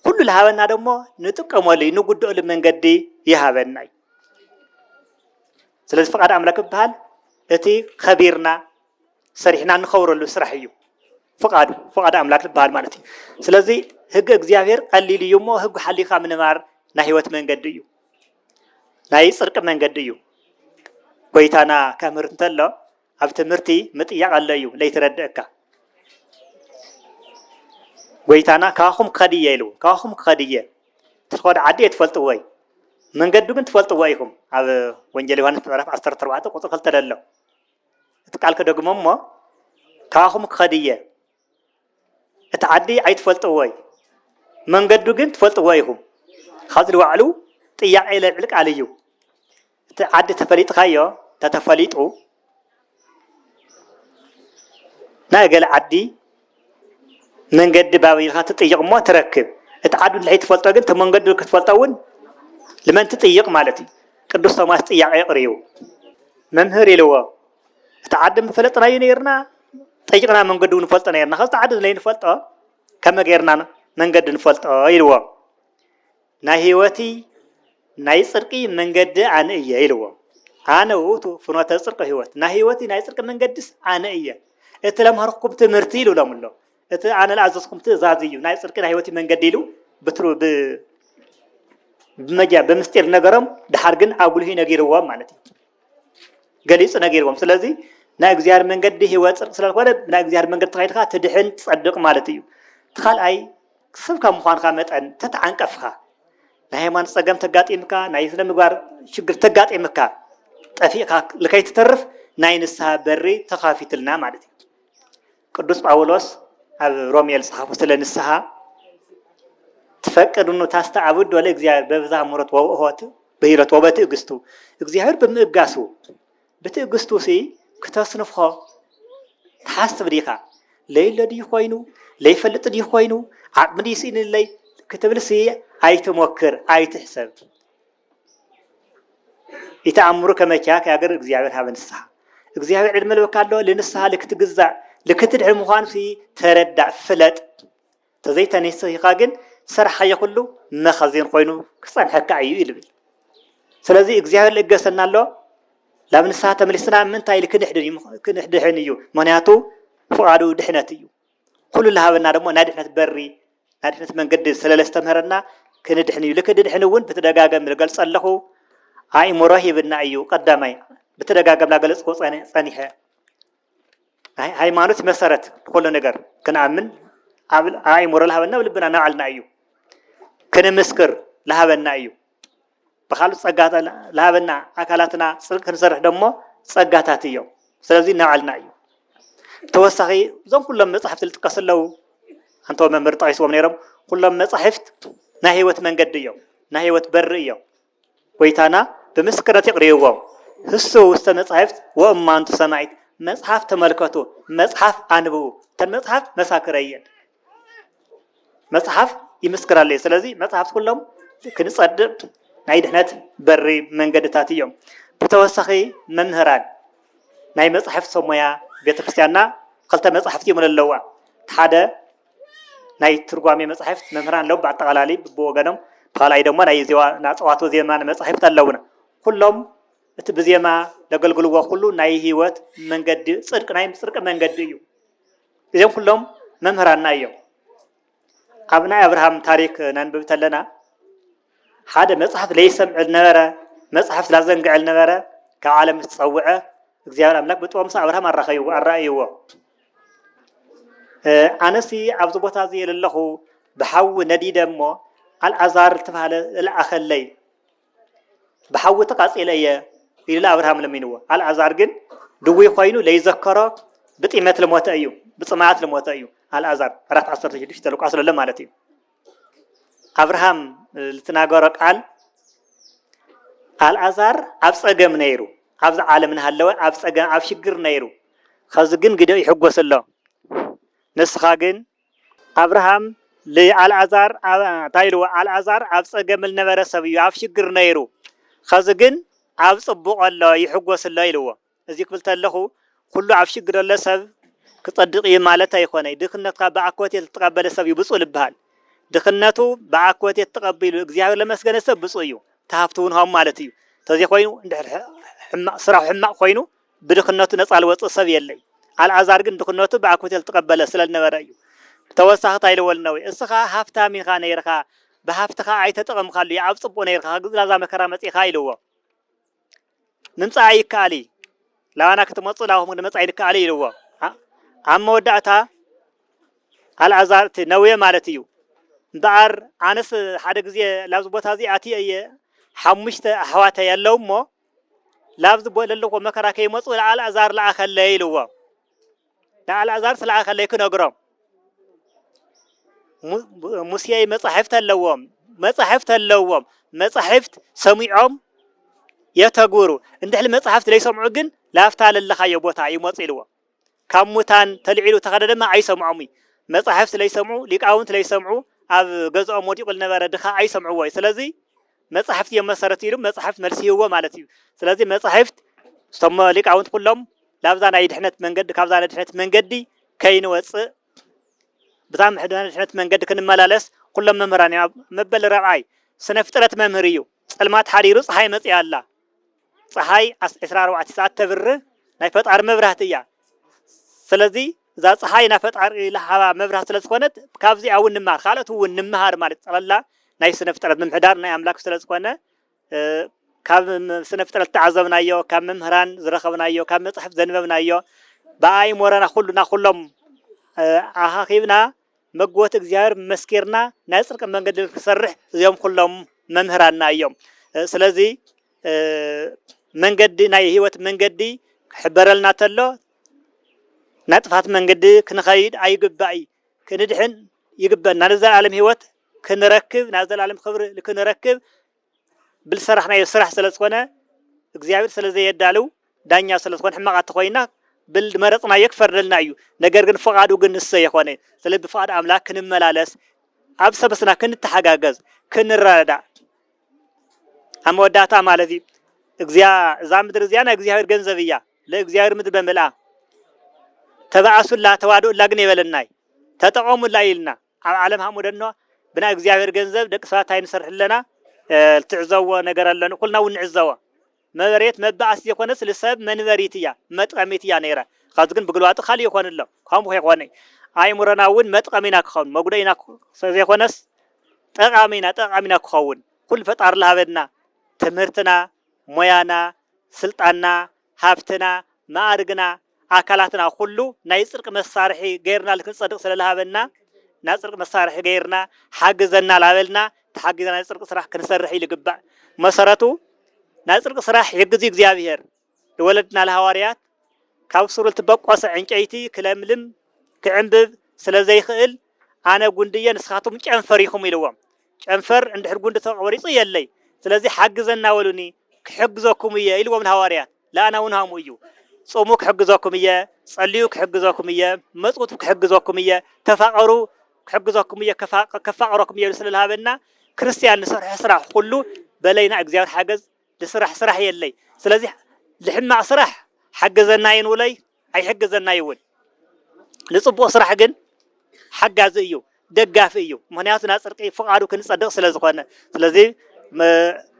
ሁሉ ለሃበና ደሞ ንጥቀመሉ ንጉደሉ መንገዲ ይሃበና ስለዚህ ፈቃድ አምላክ በሃል እቲ ከቢርና ሰሪሕና ንኸውረሉ ስራሕ እዩ ፈቃድ አምላክ በሃል ማለት እዩ ስለዚህ ህግ እግዚአብሔር ቀሊል እዩሞ ህግ ሓሊኻ ምንማር ናይ ህይወት መንገዲ እዩ ናይ ጽድቅ መንገዲ እዩ ጎይታና ከምህር እንተሎ ኣብ ትምህርቲ ምጥያቅ አለ እዩ ለይትረድእካ ጎይታና ካኹም ከድየ ኢሉ ካኹም ከድየ ትኸድ ዓዲ ትፈልጥወይ መንገዱ ግን ትፈልጥዎ ኢኹም ኣብ ወንጌል ዮሐንስ ምዕራፍ 14 ቁጥር 2 ደሎ እቲ ቃል ከደግሞሞ ካኹም ከድየ እቲ ዓዲ ኣይትፈልጥወይ መንገዱ ግን ትፈልጥዎ ኢኹም ካብዚ ልዋዕሉ ጥያቄ ለዕል ቃል እዩ እቲ ዓዲ ተፈሊጥካዮ ተተፈሊጡ ናይ ገለ ዓዲ መንገዲ ባቢልካ ትጥይቅሞ ትረክብ እቲ ዓዲ ላይ ትፈልጦ ግን ተመንገዱ ክትፈልጦውን ለምን ትጥይቅ ማለት እዩ ቅዱስ ቶማስ ጥያቄ ይቅርዩ መምህር ኢልዎ እቲ ዓዲ መፈለጥናዩ ነርና ጠይቅና መንገዱ ንፈልጦ ነርና ካብቲ ዓዲ ላይ ንፈልጦ ከመ ገርና መንገዲ ንፈልጦ ኢልዎ ናይ ህይወቲ ናይ ጽድቂ መንገዲ አነ እየ ኢልዎ አነ ውእቱ ፍኖተ ጽድቂ ህይወት ናይ ህይወቲ ናይ ጽድቂ መንገዲስ አነ እየ እቲ ለምሃርኩም ትምህርቲ ኢሉሎም ኣሎ እቲ አነ ለአዘዝኩም ትእዛዝ እዩ ናይ ጽድቂ ናይ ህይወቲ መንገዲ ኢሉ ብትሩ በመጃ በምስጢር ነገሮም ድሓር ግን አጉልሂ ነጊርዎም ማለት እዩ ገሊጽ ነጊርዎም ስለዚህ ናይ እግዚአብሔር መንገዲ ህይወት ጽድቂ ስለኮነ ናይ እግዚአብሔር መንገዲ ተኸይድካ ትድሕን ጸድቅ ማለት እዩ ተኻልአይ ሰብ ከም ምዃንካ መጠን ተተዓንቀፍካ ናይ ሃይማኖት ጸገም ተጋጢምካ ናይ ስነ ምግባር ችግር ተጋጢምካ ጠፊእካ ለከይትተርፍ ናይ ንስሐ በሪ ተኻፊትልና ማለት እዩ ቅዱስ ጳውሎስ ኣብ ሮሜል ጽሐፉ ስለ ንስሐ ተፈቅዱኑ ታስተዓብድ ወለ እግዚአብሔር በብዛ ምሕረት ወውሆት በሂረት ወበትዕግስቱ እግዚአብሔር በምእጋሱ በትዕግስቱ ከተስንፍኾ ተሓስብ ዲኻ ለይለ ድዩ ኮይኑ ለይፈልጥ ድዩ ኮይኑ عقمدي سين اللي كتبلسي أي تمكر أي تحسب يتعمرو كما كاك يقر እግዚአብሔር ሀበ ንስሐ እግዚአብሔር ዕድመ ልበካለው ለንስሐ ለክትግዛ ለክትድዕ ምዃን في ተረዳእ ፍለጥ ተዘይተነስ ይኻ ግን ስራሕ ይኹሉ መኸዚን ኮይኑ ክጸንሐካ እዩ ይብል ስለዚህ እግዚአብሔር ለገሰናሎ ለምንስሐ ተመልስና ምንታይ ልክንሕድሕን እዩ ምክንያቱ ፍቃዱ ድሕነት እዩ ኩሉ ለሃበና ደግሞ ናድሕነት በሪ ናድሕነት መንገዲ ስለለስተምህረና ክንድሕን እዩ ልክድሕንውን በተደጋገም ልገልጽ ኣለኹ አእምሮ ይብና እዩ ቀዳማይ በተደጋገም ላገለጽኩ ጸኒሐ ሃይማኖት መሰረት ሁሉ ነገር ከናምን አእምሮ ለሃበና ልብና ናዓልና እዩ ከነመስክር ለሃበና እዩ በኻሉ ጸጋታ ለሃበና አካላትና ጽድቅ ክንሰርሕ ደሞ ጸጋታት እዩ ስለዚህ ናዓልና እዩ ተወሳኺ ዞም ኩሎም መጽሐፍት ልጥቀስለው አንተ መምህር ጣይስዎም ነይሮም ኩሎም መጽሐፍት ናይ ህይወት መንገዲ እዩ ናይ ህይወት በር እዩ ወይታና በምስክረት ይቅሪውዎም ህሱ ውስተ መጽሐፍት ወእማንቱ ሰማይት መጽሐፍ ተመልከቱ መጽሐፍ አንብቡ ተመጽሐፍ መሳከረየን መጽሐፍ ይመስክራለይ ስለዚህ መጽሐፍት ሁሉም ክንጸድቅ ናይ ድሕነት በሪ መንገድታት እዮም ብተወሳኺ መምህራን ናይ መጽሐፍት ሰሞያ ቤተክርስቲያንና ክልተ መጽሐፍት ይምለለዋ ሓደ ናይ ትርጓሜ መጽሐፍት መምህራን ለው በአጠቃላሊ በወገኖም ካልኣይ ደግሞ ናይ ዜዋ ናጽዋቶ ዜማ መጽሐፍት ኣለውና ኩሎም እቲ ብዜማ ለገልግልዎ ሁሉ ናይ ህይወት መንገዲ ጽድቅ ናይ ጽድቅ መንገዲ እዩ እዚኦም ኩሎም መምህራንና እዮም ኣብና አብርሃም ታሪክ ናንብብ ተለና ሓደ መጽሐፍ ለይሰምዕ ነበረ መጽሐፍ ላዘንግዕ ነበረ ካብ ዓለም ዝጸውዐ እግዚአብሔር አምላክ በጥወምሳ አብርሃም አራእይዎ ኣነሲ ኣብዚ ቦታ እዚ የለለኹ ብሓዊ ነዲደሞ አልዓዛር ተባለ ለአኸለይ بحاول تقاصيل أيه إلى أبراهام لمينو العزار جن دوي خاينو ليذكره بطيمات الموت أيو بطماعات الموت أيو العزار رات عصر تجدش تلوك عصر لما مالتي أبراهام لتناقرك قال العزار أبصق من نيرو أبص عالم من هاللوى أبصق أبشجر نيرو خازجن قد يحجوس الله نسخاجن أبراهام للعزار تايلو العزار أبصق من نبرة سبيو أبشجر نيرو خازجن أبصبق الله يحجوس الله يلوى إذا قلت له كله أبشجر الله سب كتصدق مالته يخوني دخلنا بعقوتي تقبل سبيو بسول بحال دخلناتو بعقوتي تقبل إجزاء لما سجن سب بسويو تهفتون هم مالتيو تزي خوينو صراحة حما خوينو بدخلناتو نصال وص سبي اللي على عزارجن دخلناتو بعقوتي تقبل سلال نبرايو توسخ تايلو النوي السخا هفتا من خانة يرخا بهفتخا عيت تقم خالي عبصبون يرخا لازم كرامة يخايلوه نمسا عيكالي لا أنا كنت مطلعهم من نمسا عيكالي لوه عم ودعتها على عزارتي نوية مالتيو دار أنس حدك زي لابد بوتازي عتي أي حمشت حواتها يلوم مو لابد بول اللي هو مكرا كي مطلع على عزار لا خليه لوه لا على عزار سلا خليه كنا قرام مسيا مصحفت اللوام مصحفت اللوام مصحفت سميعهم يتجورو عند حل مصحفت ليس معجن لا أفتعل اللي خير بوتها يمطلوا كموتان تلعيلو تخدد ما عيسمعومي مصحفت ليسمعوا ليقاونت ليسمعوا أب جزء مودي قلنا بردخا عيسمعوا واي سلازي مصحفت يوم مسرتيلو مصحفت مرسي هو مالتي سلازي مصحفت ثم ليقاونت كلهم لابزان عيد حنت منجد كابزان عيد حنت منجدي كاين وص بتام حدنا حنت منجد كنملالس كلهم ممراني مبل ربعي سنفترت ممريو سلمات حريرو صحاي مصي الله صحاي 14 ساعات تبر ናይ ፈጣር መብራህት እያ ስለዚህ ዛ ፀሐይ ናይ ፈጣር ለሃባ መብራህት ስለዝኾነት ካብዚ አውን ንማር ካልኦት እውን ንምሃር ማለት ጠቅላላ ናይ ስነ ፍጥረት ምምሕዳር ናይ አምላክ ስለዝኾነ ካብ ስነ ፍጥረት ተዓዘብናዮ ካብ መምህራን ዝረኸብናዮ ካብ መጽሐፍ ዘንበብናዮ በአእምሮና ሁሉና ሁሉም አኻኺብና መግቦት እግዚአብሔር መስኪርና ናይ ጽድቅ መንገዲ ክሰርሕ እዚኦም ሁሉም መምህራንና እዮም ስለዚህ መንገዲ ናይ ህይወት መንገዲ حبرلنا تلو نطفات من قد كنخيد أي جبائي كندحن يجبنا نزل عالم هوت كنركب نزل عالم خبر كنركب بالسرحنا يسرح سلسقنا إجزاء سلسة يدالو دنيا سلسقنا حما قطعينا بالمرضنا يكفر لنا أيو نجرجن فقاد وجن السيا خواني سلب فقاد أملاك كنملالس أبسبسنا كنت حجاجز كن الرداء أما وداتا مالذي إجزاء زام درزيانا إجزاء الجنزبية لا إجزاء المد بملأ تبعثوا الله توادوا لجني ولناي تتقوم الليلنا عالم همودنا بنا إجزاء الجنزب دك ساعتين نسرح لنا تعزوا نجار لنا قلنا ونعزوا ما بريت ما بعث يكونس لسبب من بريتيا ما تقميتيا نيرة خاطرين بقولات خالي يكون الله خام يكوني أي مرنا ون ما تقمينا خون ما قدينا سيكونس تقمينا خون كل فترة لها بدنا تمرتنا مويانا سلطانا هافتنا معرقنا أكلاتنا كله نيسرق مسارحي غيرنا لكن صدق سلالها بدنا نيسرق مسارحي غيرنا حاجزنا لابلنا تحاجزنا نيسرق صراح كنسرحي لقبع مسارته نيسرق صراح يجزي እግዚአብሔር لولدنا الهواريات كاوسرول تبقى عنجيتي كلاملم كعنبب سلازي خيل أنا جنديا نسخاتهم كأنفريهم يلوم كأنفر عند حرجند تقوريص يللي سلازي حجزنا ولوني كحجزكم إياه إلو من هواريات لا أنا ونها ميو صومك حجزكم إياه صليوك حجزكم إياه مسقطك حجزكم إياه تفاعروا حجزكم إياه كفاعركم إياه لسنا لهابنا كريستيان نصرح سرح كله بلينا أجزاء حجز لسرح يللي سلازي لحنا سرح حجزنا ينولي أي حجزنا يول لصبوا سرح جن حجز إيو دقاف إيو مهنياتنا سرقي فقعدوا كنصدق سلازقنا سلازي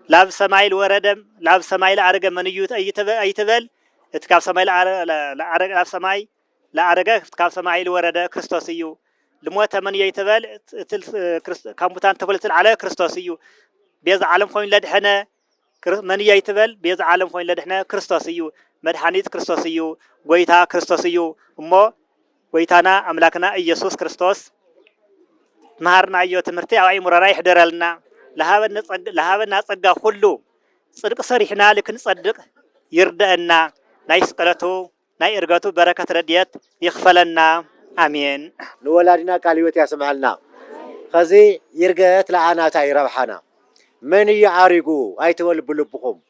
لاب سمايل وردم لاب سمايل عرق من يوت أي تبل تكاب سمايل عرق لاب سماي لا عرق تكاب سمايل ورده كريستوسيو لموت من يتبل كمبتان تبلت على كريستوسيو بيز عالم خوين لدحنا من يتبل بيز عالم خوين لدحنا كريستوسيو مدحانيت كريستوسيو قويتا كريستوسيو أمو قويتانا أملاكنا إيسوس كريستوس مهارنا أيو تمرتي أو أي مرايح درلنا لهذا الناس أجا كله صدق صريحنا لكن صدق يردنا نايس قلتو ناي إرجعتو بركة رديت يخفلنا آمين نولادنا كاليوت يا سمعنا خزي يرجعت لعنا تاي ربحنا من يعارجو أي تول بلبهم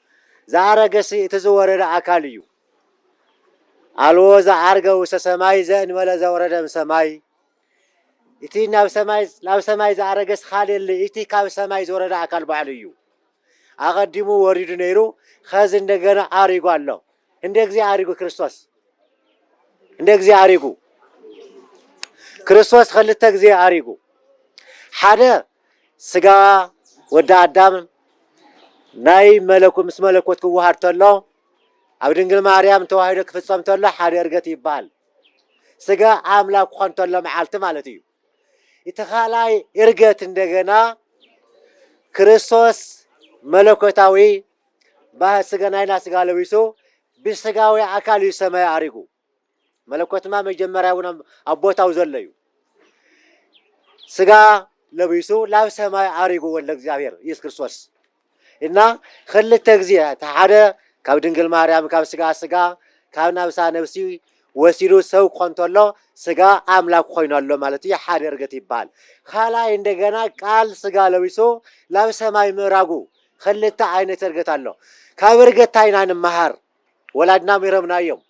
زارجسي تزور أكاليو الوز عرجو سسماي زين ولا زوردم سماي إتي ناو سماي زارجس خالي اللي إتي كاو سماي زورد أكال بعليو أقدمو وريد نيرو خازن دغنا عارجو الله عندك زي عارجو كريستوس عندك زي عارجو كريستوس خلتك زي عارجو حدا سجا ودا آدم ناي ملكو مس ملكوت كوهارت الله عبدنجل مريم توحيدك فصمت الله حدا يرغت يبال سجا أملاك خنت الله معلت مالتي يتخالاي يرغت እንደገና ክርስቶስ መለኮታዊ በስጋናይና ስጋ ለብሶ በስጋዊ አካል ይሰማይ አሪጉ መለኮትማ መጀመሪያውና አቦታው ዘለዩ ስጋ ለብሶ ላብ ሰማይ አሪጉ ወለ እግዚአብሔር ኢየሱስ ክርስቶስ እና خلተ ጊዜ ተሓደ ካብ ድንግል ማርያም ካብ ስጋ ካብ ናብሳ ነብሲ ወሲሉ ሰው ኮንቶሎ ስጋ አምላክ ሆይናሎ ማለት ይሓደ እርገት ይባል خاላይ እንደገና ቃል ስጋ ለብሶ ላብ ሰማይ ምራጉ خلተ አይነት እርገት አለ ካብ እርገት ታይናን መሃር ወላድና ምረምናዮም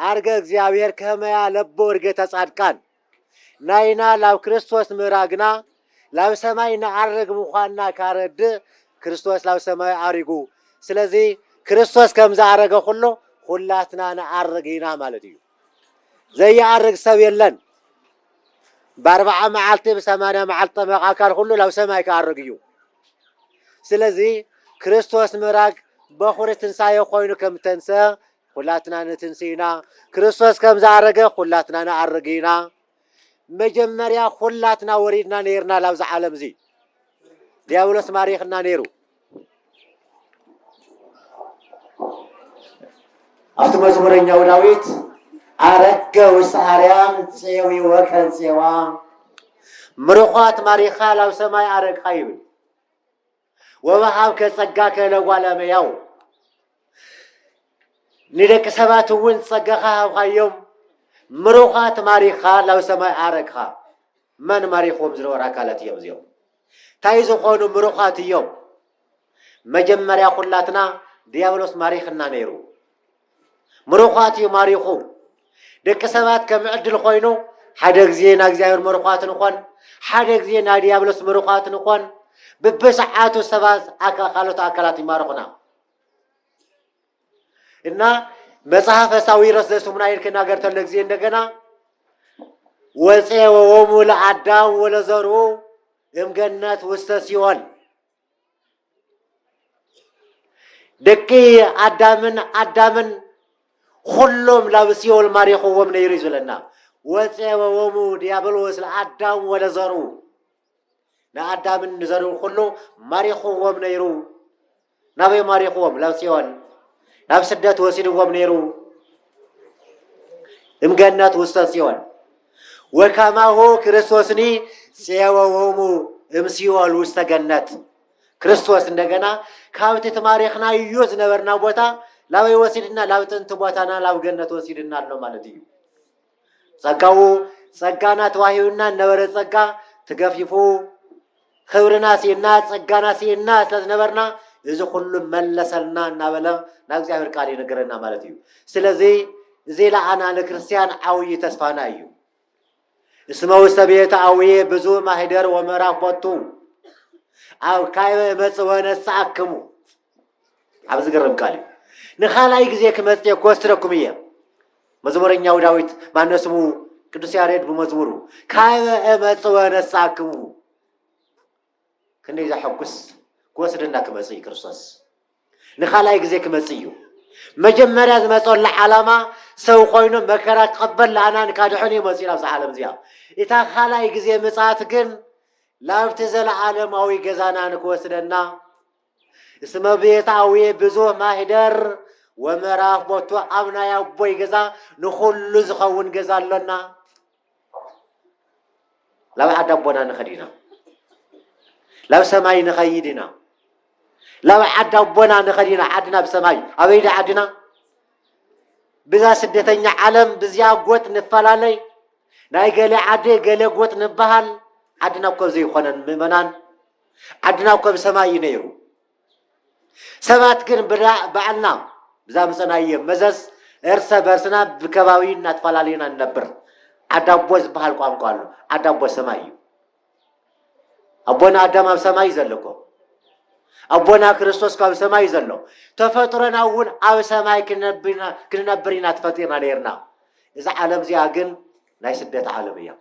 አርገ እግዚአብሔር ከመያ ለቦ እርገት ጻድቃን ናይና ላብ ክርስቶስ ምራግና ላብ ሰማይ ናዓረግ ምዃና ካረድ ክርስቶስ ላብ ሰማይ አሪጉ ስለዚህ ክርስቶስ ከምዛ አረገ ሁሉ ሁላትና ናዓረግና ማለት እዩ ዘያርግ ሰብ የለን በ40 መዓልቲ በ80 መዓልቲ መቃካል ሁሉ ላብ ሰማይ ካረግ እዩ ስለዚህ ክርስቶስ ምራግ በኹሪ ትንሳኤ ኮይኑ ከም ተንሰ ሁላትና ንትንሲና ክርስቶስ ከምዛ አረገ ሁላትና ናዓረግና መጀመሪያ ሁላትና ወሪድና ነርና ላብ ዓለም እዚ ዲያብሎስ ማሪኽና ነሩ አፍተ መዝሙረኛው ዳዊት አረገ ወሳሪያም ጽየዊ ወከንጽዋ ምርኳት ማሪኻ ላብ ሰማይ አረግ ኃይብ ወበሃብ ከጸጋ ከለጓለመያው ንደቅ ሰባት እውን ጸጋኻ ሃብኻዮም ምሩኻት ማሪኻ ላብ ሰማይ አረግኻ መን ማሪኾም ዝነበሩ አካላት እዮም እዚኦም ታይ ዝኾኑ ምሩኻት እዮም መጀመሪያ ሁላትና ዲያብሎስ ማሪኽና ነይሩ ምሩኻት ማሪኹ ደቅ ሰባት ከም ዕድል ኮይኑ حدا زينا እግዚአብሔር መርኳት ንኾን حدا زينا ዲያብሎስ መርኳት ንኾን በበሰዓቱ ሰባት አካላቱ አካላት ይማርኹና እና መጽሐፈ ሳዊሮስ ዘስሙና ይልከና ገርተለ ጊዜ እንደገና ወፄወሙ ለአዳም ወለዘርኡ እምገነት ውስተ ሲኦል ደቂ አዳምን ሁሉም ላብ ሲኦል ማሪኹዎም ነይሩ ይዝለና ወፄወሙ ዲያብሎስ ለአዳም ወለዘርኡ ለአዳምን ዘርኡ ሁሉ ማሪኹዎም ነይሩ ናበይ ማሪኹዎም ላብ ሲኦል ናብ ስደት ወሲድዎም ነይሩ እምገነት ውስተ ሲኦል ወከማሁ ክርስቶስኒ ፄወሙ እምሲኦል ውስተ ገነት ክርስቶስ እንደገና ካብቲ ተማሪኽና እዩ ዝነበርና ቦታ ላበይ ወሲድና ላብ ጥንት ቦታና ላብ ገነት ወሲድና ኣሎ ማለት እዩ ጸጋው ጸጋና ተዋሂብና ነበረ ጸጋ ተገፊፉ ክብርና ሲና ጸጋና ሲና ስለነበርና እዚ ሁሉ መለሰልና እናበለ ናብ እግዚአብሔር ቃል ይነገረና ማለት እዩ ስለዚህ እዚ ለአና ለክርስቲያን ዓውይ ተስፋና እዩ እስመ ውስተ ቤተ አውየ ብዙ ማህደር ወምዕራፍ ቦቱ አው ካይበ መጽእ ወነስአክሙ ኣብዚ ገረም ቃል ንኻላይ ጊዜ ክመጽእ ኮስትረኩም እየ መዝሙረኛው ዳዊት ማነው ስሙ ቅዱስ ያሬድ በመዝሙሩ ካይበ መጽእ ወነስአክሙ ክንደይ ዘሐጉስ ኮስድና ክመጽእ ክርስቶስ ንኻላይ ጊዜ ክመጽእ እዩ መጀመሪያ ዝመጸለ ዓላማ ሰው ኮይኑ መከራ ተቀበል ለአናን ካድሑን ይመጽእ ናብ ዓለም እዚያ እታ ኻላይ ጊዜ ምጽአት ግን ላብቲ ዘለዓለማዊ ገዛና ንክወስደና እስመ ቤታዊ ብዙ ማህደር ወምዕራፍ ቦቱ አብና ያቦይ ገዛ ንኹሉ ዝኸውን ገዛ አለና ላብ ዓዳቦና ንኸዲና ላብ ሰማይ ንኸይድና ላብ ዓዳቦና ንኸዲና ዓድና ብሰማይ አበይዳ ዓድና ብዛ ስደተኛ ዓለም ብዚያ ጎጥ ንፈላለይ ናይ ገለ ዓዲ ገለ ጎጥ ንበሃል ዓድና እኮ ዘይኾነን ምእመናን ዓድና እኮ ብሰማይ እዩ ነይሩ ሰባት ግን በዓልና ብዛ ምፀናየ መዘዝ እርሰ በርስና ብከባቢ እናተፈላለዩና ንነብር ዓዳቦ ዝበሃል ቋንቋ ኣሎ ዓዳቦ ሰማይ እዩ አቦና አዳም ኣብ ሰማይ ዘለኮ አቦና ክርስቶስ ካብ ሰማይ ዘሎ ተፈጥሮና እውን ኣብ ሰማይ ክንነብር ኢና ተፈጢርና ነርና እዚ ዓለም እዚኣ ግን ናይ ስደት ዓለም እያ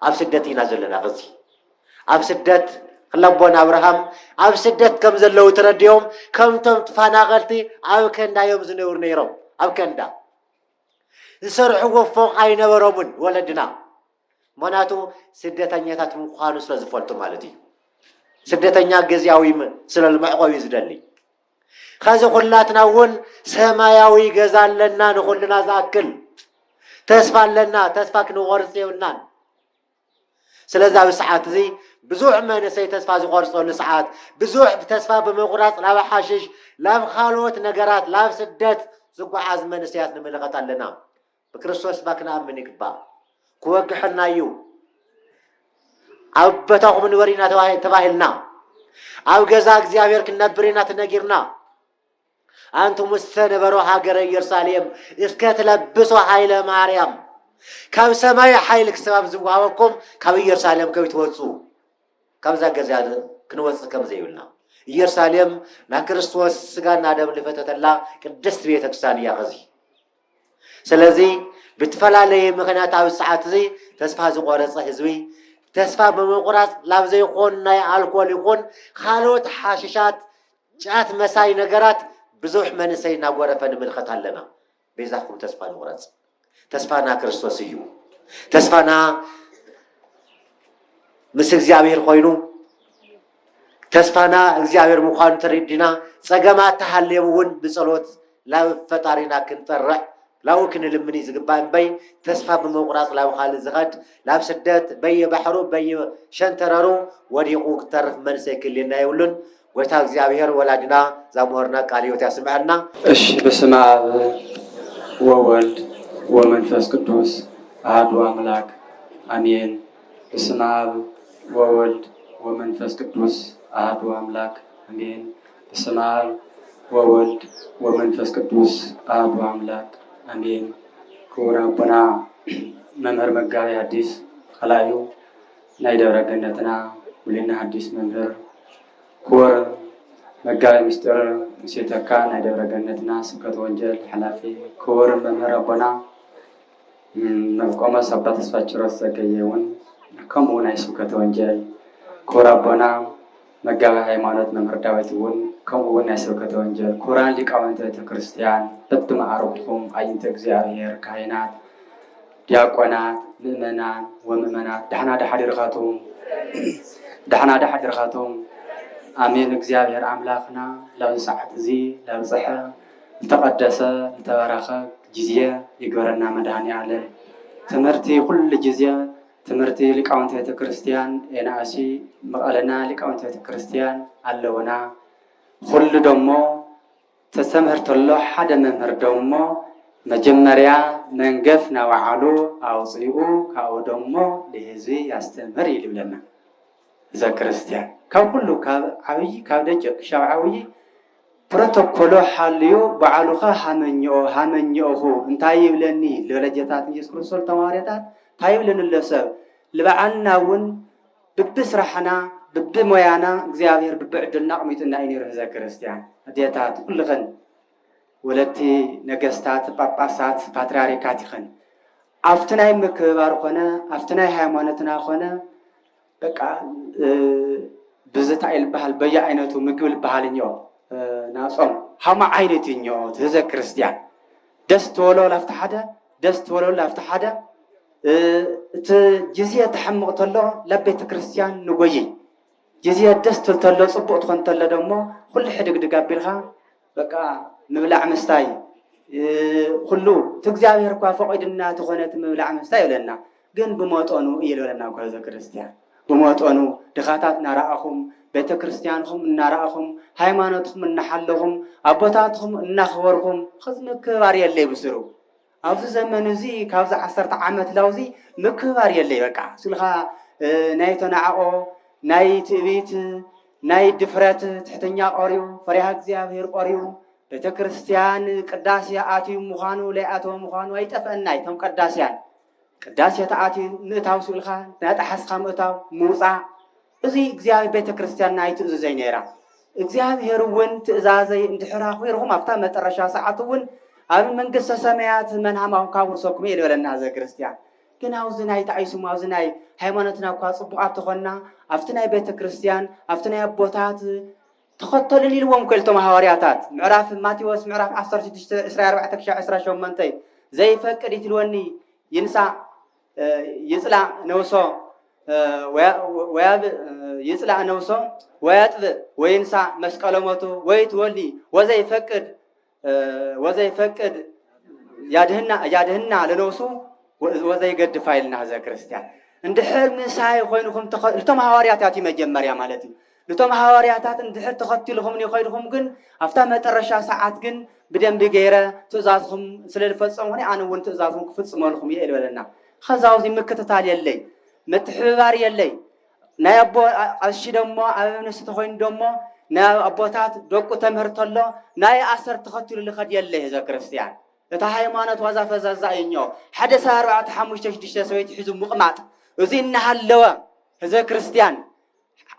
ኣብ ስደት ኢና ዘለና ሕዚ ኣብ ስደት ክለቦና አብርሃም ኣብ ስደት ከም ዘለው ተረዲዮም ከምቶም ተፈናቀልቲ ኣብ ከንዳዮም ዝነብሩ ነይሮም ኣብ ከንዳ ዝሰርሕዎ ፎቅ ኣይነበሮምን ወለድና ምክንያቱ ስደተኛታት ምዃኑ ስለ ዝፈልጡ ማለት እዩ ስደተኛ ገዚያዊ ስለ ልመዕቆቢ ዝደሊ ከዚ ኩላትና እውን ሰማያዊ ገዛ ኣለና ንኹልና ዝኣክል ተስፋ ኣለና ተስፋ ክንቆርፅ የብልናን ስለዚ ኣብ ሰዓት እዚ ብዙሕ መንእሰይ ተስፋ ዝቆርፀሉ ሰዓት ብዙሕ ተስፋ ብምቁራፅ ላብ ሓሽሽ ላብ ካልኦት ነገራት ላብ ስደት ዝጓዓዝ መንእሰያት ንምልከት ኣለና ብክርስቶስ ባክንኣምን ይግባእ ክወግሐና እዩ ኣብ በታኹም ንበሪ ኢና ተባሂልና ኣብ ገዛ እግዚአብሔር ክንነብር ኢና ተነጊርና አንቱም ውስተ ነበሩ ሃገረ ኢየሩሳሌም እስከ ትለብሱ ኃይለ ማርያም ካብ ሰማይ ኃይል ክሰባብ ዝዋሃበኩም ካብ ኢየሩሳሌም ከይትወፁ ካብዛ ገዛ ክንወፅ ከም ዘይብልና ኢየሩሳሌም ና ክርስቶስ ስጋና ደም ልፈተተላ ቅድስት ቤተ ክርስቲያን እያ ኸዚ ስለዚ ብትፈላለየ ምክንያት ኣብ ሰዓት እዚ ተስፋ ዝቆረፀ ህዝቢ ተስፋ በመቁራጽ ላብ ዘይኮን ናይ አልኮል ይኹን ካልኦት ሓሽሻት ጫት መሳይ ነገራት ብዙሕ መንእሰይ እናጎረፈ ንምልከት ኣለና ቤዛኩም ተስፋ ንቁረጽ ተስፋና ክርስቶስ እዩ ተስፋና ምስ እግዚአብሔር ኮይኑ ተስፋና እግዚአብሔር ምዃኑ ተረዲና ጸገማት ተሃልየውን ብጸሎት ላብ ፈጣሪና ክንጠርዕ ላው ክንልምኒ ዝግባእ እምበይ ተስፋ በመቁራጽ ላብ ካልእ ዝኸድ ላብ ስደት በየባሕሩ በየሸንተረሩ ወዲቁ ክተርፍ መንእሰይ ክልየና የብሉን ጎይታ እግዚአብሔር ወላድና ዛምሆርና ቃል ሕይወት ያስምዐልና። እሺ በስመ አብ ወወልድ ወመንፈስ ቅዱስ አሐዱ አምላክ አሜን። በስመ አብ ወወልድ ወመንፈስ ቅዱስ አሐዱ አምላክ አሜን። በስመ አብ ወወልድ ወመንፈስ ቅዱስ አሐዱ አምላክ አሜን። ክቡር አቡና መምህር መጋቢ ሐዲስ ቀላዩ ናይ ደብረ ገነትና ብሌና ሐዲስ መምህር ክቡር መጋቢ ምስጢር ሙሴተካ ናይ ደብረ ገነትና ስብከተ ወንጌል ሓላፊ ክቡር መምህር አቦና መቆመ አባ ተስፋቸው ዘገየውን ከምኡ ናይ ስብከተ ወንጌል ክቡር አቦና መጋቢ ሃይማኖት መምህር ዳዊት እውን ከምኡ ናይ ስብከተ ወንጌል ክቡራን ሊቃውንተ ቤተ ክርስቲያን በብማዕረጉኩም አይንተ እግዚአብሔር ካህናት ዲያቆናት ምእመናን ወምእመናት ደሕና ዳሓድርኻቶም አሜን። እግዚአብሔር አምላክና ለብ ሰዓት እዚ ለብፅሐ ዝተቀደሰ ዝተባረኸ ጊዜ ይግበረና መድኃኔ ዓለም። ትምህርቲ ኩሉ ጊዜ ትምህርቲ ሊቃውንተ ቤተ ክርስቲያን ኤናእሲ መቐለና ሊቃውንተ ቤተ ክርስቲያን ኣለውና። ኩሉ ደሞ ተስተምህርተሎ ሓደ መምህር ደሞ መጀመርያ መንገፍ ናባዕሉ አውፅኡ ካብኡ ደሞ ለህዝቢ ያስተምር ይልብለና እዛ ክርስቲያን ካብ ኩሉ ካብ ዓብይ ካብ ደቂቅ ክሻብ ዓብይ ፕሮቶኮሎ ሓልዩ በዓሉኻ ሃመኝኦኹ እንታይ ይብለኒ ለወለጀታት ኢየሱስ ክርስቶስ ተማሪታት እንታይ ይብለኒ ለሰብ ልበዓልና እውን ብብስራሕና ብብሞያና እግዚአብሔር ብብዕድልና ቅሚጥና ይነር እዛ ክርስቲያን አዴታት ኩልኸን ወለቲ ነገስታት ጳጳሳት ፓትርያርካት ይኸን ኣብቲ ናይ ምክብባር ኮነ ኣብቲ ናይ ሃይማኖትና ኮነ በቃ ብዝታ ይልበሃል በየአይነቱ ምግብ ልበሃል እኞ ናጾም ሃማ ዓይነት እኞ ህዘ ክርስቲያን ደስ ትበሎ ላፍቲ ሓደ ደስ ትበሎ ላፍቲ ሓደ እቲ ጊዜ ተሐምቕ ተሎ ላብ ቤተ ክርስቲያን ንጎይ ጊዜ ደስ ትልተሎ ጽቡቕ ትኾን ተሎ ደሞ ኩሉ ሕድግድግ ኣቢልኻ በቃ ምብላዕ ምስታይ ኩሉ እቲ እግዚአብሔር እኳ ፈቂድና ትኾነት ምብላዕ ምስታይ ይብለና ግን ብመጠኑ እየለና እኳ ህዘ ክርስቲያን ብመጠኑ ድኻታት እናረኣኹም ቤተ ክርስቲያንኹም እናረኣኹም ሃይማኖትኩም እናሓለኹም ኣቦታትኩም እናኽበርኩም ከዚ ምክብባር የለይ ብስሩ ኣብዚ ዘመን እዚ ካብዚ 10 ዓመት ላውዚ ምክብባር የለይ በቃ ስልኻ ናይ ተናዓቆ ናይ ትዕቢት ናይ ድፍረት ትሕተኛ ቆርዩ ፈሪሃ እግዚአብሔር ቆርዩ ቤተ ክርስቲያን ቅዳሴ ኣትዩ ምዃኑ ለይኣተወ ምዃኑ ኣይጠፍአናይ ቶም ቅዳሴያን ቅዳሴ ተኣትዩ ምእታው ስልኻ ናጣሓስኻ ምእታው ምውፃእ እዚ እግዚአብሔር ቤተ ክርስቲያን ናይ ትእዝዘይ ነይራ እግዚአብሔር እውን ትእዛዘይ እንድሕር ኣኽቢርኩም ኣብታ መጨረሻ ሰዓት እውን ኣብ መንግስተ ሰማያት መንሃማው ካውርሰኩም ይልበለና ዘ ክርስቲያን ግን ኣብዚ ናይ ተኣይሱም ኣብዚ ናይ ሃይማኖትና እኳ ጽቡቃት ትኾና ኣብቲ ናይ ቤተ ክርስቲያን ኣብቲ ናይ ኣቦታት ተኸተሉን ኢልዎም ክልቶም ሃዋርያታት ምዕራፍ ማቴዎስ ምዕራፍ 16:24-28 ዘይፈቅድ ይትልወኒ ይንሳ ይጽላእ ነውሶ ይጽላእ ነውሶ ወያጥብእ ወይንሳ መስቀለሞቱ ወይትወሊ ወዘይፈቅድ ያድህና ለነውሱ ወዘይገድፍ ይልና ህዘ ክርስቲያን እንድሕር ምሳይ ኮይንኩም ልቶም ሃዋርያታት መጀመርያ ማለት እዩ ልቶም ሃዋርያታት እንድሕር ተኸትልኩም ይኸይድኩም ግን ኣብታ መጨረሻ ሰዓት ግን ብደንቢ ገይረ ትእዛዝኩም ስለልፈጸምኩ ኣነ እውን ትእዛዝኩም ክፍጽመልኩም እየ ይልበለና ከዛውዚ ምክትታል የለይ ምትሕብባር የለይ ናይ ኣቦ ቀሺ ደሞ ኣብ እምነት ተኮይኑ ደሞ ናይ ኣቦታት ደቁ ተምህርተሎ ናይ ኣሰር ተኸትሉ ልኸድ የለይ ህዘ ክርስቲያን እታ ሃይማኖት ዋዛ ፈዛዛ እኞ ሓደ 4-5-6 ሰበይቲ ሒዙ ምቕማጥ እዚ እናሃለወ ህዘ ክርስቲያን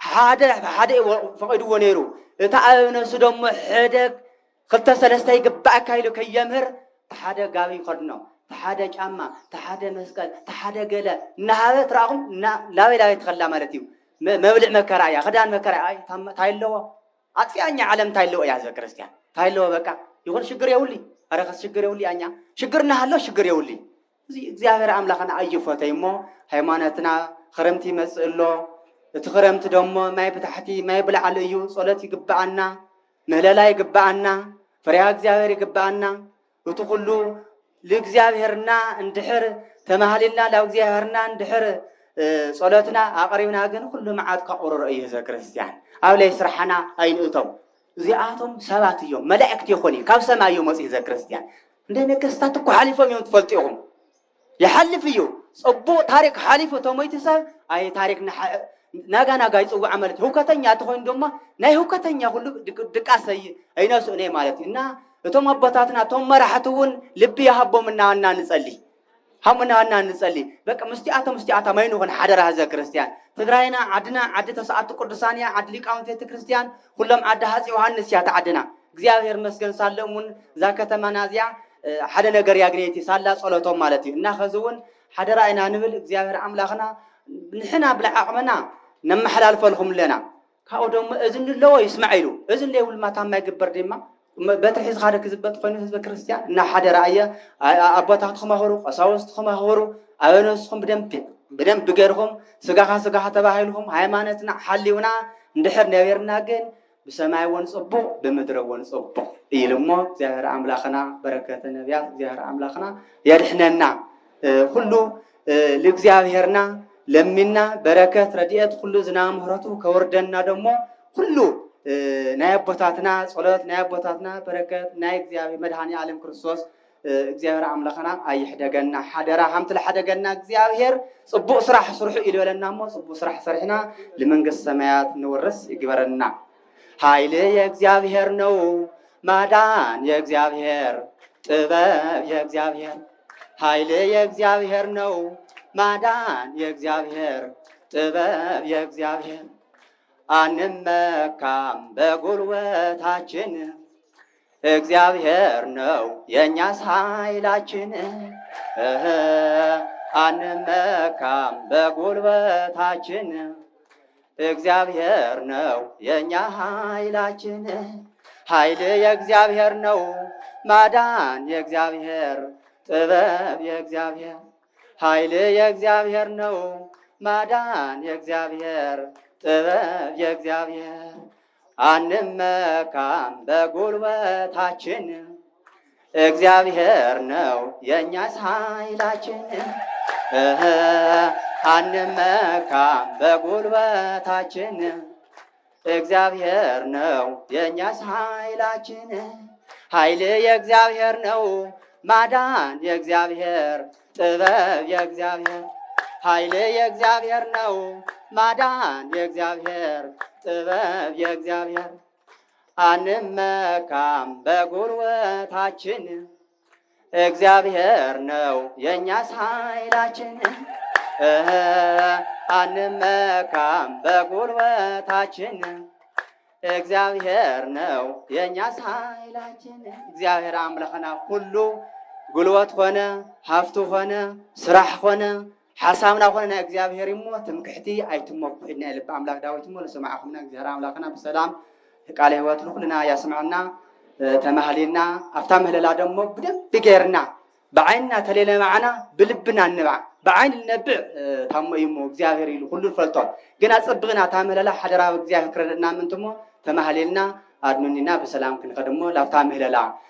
ሓደ ፈቂድዎ ነይሩ እታ ኣብ እምነቱ ደሞ ሕደግ 2-3 ይግባእ ካይሉ ከየምህር ተሓደ ጋቢ ይኸድኖ ተሓደ ጫማ ተሓደ መስቀል ተሓደ ገለ እናሃበ ትራኹም ላበይ ትኸላ ማለት እዩ መብልዕ መከራ እያ ክዳን መከራ ታይለዎ ኣጥፊያኛ ዓለም ታይለዎ እያ ህዘ ክርስቲያን ታይለዎ በቃ ይኹን ሽግር የውሊ ኣረኸስ ሽግር የውሊ ኣኛ ሽግር እናሃሎ ሽግር የውሊ እዚ እግዚአብሔር ኣምላኽና ኣይፈተይ እሞ ሃይማኖትና ክረምቲ ይመጽእ ኣሎ እቲ ክረምቲ ደሞ ማይ ብታሕቲ ማይ ብላዕሊ እዩ ጸሎት ይግባአና ምህለላ ይግባአና ፈሪሃ እግዚአብሔር ይግባአና እቲ ኩሉ ለእግዚአብሔርና እንድሕር ተማሃሊልና ለእግዚአብሔርና እንድሕር ጸሎትና ኣቀሪብና ግን ኩሉ መዓት ካቆረረ እዩ ህዘ ክርስቲያን ኣብ ላይ ስራሕና ኣይንእቶም እዚኣቶም ሰባት እዮም መላእክት ይኾኑ ካብ ሰማይ እዮም መጽእ ህዘ ክርስቲያን እንደ ነገስታት እኮ ሓሊፎም እዮም ትፈልጥኹም ይሓልፍ እዩ ጽቡቕ ታሪክ ሓሊፉ ተሞይቲ ሰብ ኣይ ታሪክ ናጋ ይጽዋዕ ማለት ህውከተኛ ተኾይኑ ደሞ ናይ ህውከተኛ ሁሉ ድቃሰይ ኣይነስኡ ነይ ማለት እና እቶም ኣቦታትና እቶም መራሕቲ እውን ልቢ ይሃቦም እናና ንጸሊ همنا أنا نصلي بقى مستعاتا ما ينوغن حدرها زي كريستيان تقرأينا عدنا عدة ساعات قدسانية عدليك أو تيت كريستيان كلهم عد هذا يوحنا سيات عدنا እግዚአብሔር መስገን ሳለሙን ዛከተ መናዚያ ሓደ ነገር ያግኔቲ ሳላ ጸሎቶም ማለት እዩ እና ከዝውን ሓደራይና ንብል እግዚአብሔር አምላኽና ንሕና ብልዓቅመና ነመሐላልፈልኩም ለና ካው ደሞ እዝን ለወ ይስማዒሉ እዝን ለይውል ማታ ማይግበር ድማ በትሒዝ ካደ ክዝበት ኮይኑ ህዝበ ክርስቲያን እና ሓደራየ አባታትኩም አኸሩ ቀሳውስትኩም አኸሩ አበነስኩም በደንብ ገርኩም ስጋኻ ተባሂልኩም ሃይማኖትና ሓሊውና እንድሕር ነብርና ግን بسماء ونصبو بمدر ونصبو إلمو زهر أملاخنا بركة نبيات زهر أملاخنا يرحنا كله لزهرنا لمنا بركة رديت كله زنام هرتو كوردنا دمو كله نائب بطاتنا صلاة نائب بطاتنا بركة نائب زهر مدحاني عالم كريستوس زهر أملاخنا أي حدا جنا حدا هم تل حدا جنا زهر صبو صراح صرح إلى ولا مو صبو صراح صرحنا لمن السماوات نورس يجبرنا ኃይል የእግዚአብሔር ነው ማዳን የእግዚአብሔር ጥበብ የእግዚአብሔር ኃይል የእግዚአብሔር ነው ማዳን የእግዚአብሔር ጥበብ የእግዚአብሔር አንመካም በጉልበታችን እግዚአብሔር ነው የኛስ ኃይላችን አንመካም በጉልበታችን እግዚአብሔር ነው የኛ ኃይላችን ኃይል የእግዚአብሔር ነው ማዳን የእግዚአብሔር ጥበብ የእግዚአብሔር ኃይል የእግዚአብሔር ነው ማዳን የእግዚአብሔር ጥበብ የእግዚአብሔር አንመካም በጉልበታችን እግዚአብሔር ነው የኛስ ኃይላችን አንመካም በጉልበታችን እግዚአብሔር ነው የኛስ ኃይላችን ኃይል የእግዚአብሔር ነው ማዳን የእግዚአብሔር ጥበብ የእግዚአብሔር ኃይል የእግዚአብሔር ነው ማዳን የእግዚአብሔር ጥበብ የእግዚአብሔር አንመካም በጉልበታችን እግዚአብሔር ነው የኛስ ኃይላችን አንመካም በጉልበታችን እግዚአብሔር ነው የኛስ ኃይላችን እግዚአብሔር አምላኽና ሁሉ ጉልበት ሆነ ሀፍቱ ሆነ ስራሕ ሆነ ሓሳብና ሆነ እግዚአብሔር ይሞት ትምክሕቲ አይትሞክሕና ልብ አምላክ ዳዊት ሞ ለሰማዕኹምና እግዚአብሔር አምላኽና በሰላም ቃለ ሕይወት ሁሉና ያስማዕና ተማህሊና አፍታ ምህለላ ደሞ በደንብ ገርና بعيننا تلينا معنا بلبنا النبع بعين النبع تام يمو እግዚአብሔር ይሉ ሁሉ ፈልጧል ግን አጽብግና ታመለላ ሐደራ እግዚአብሔር ክረደና ምንትሞ ተማህሊና አድኑኒና በሰላም ክንቀደሞ ላፍታ ምህለላ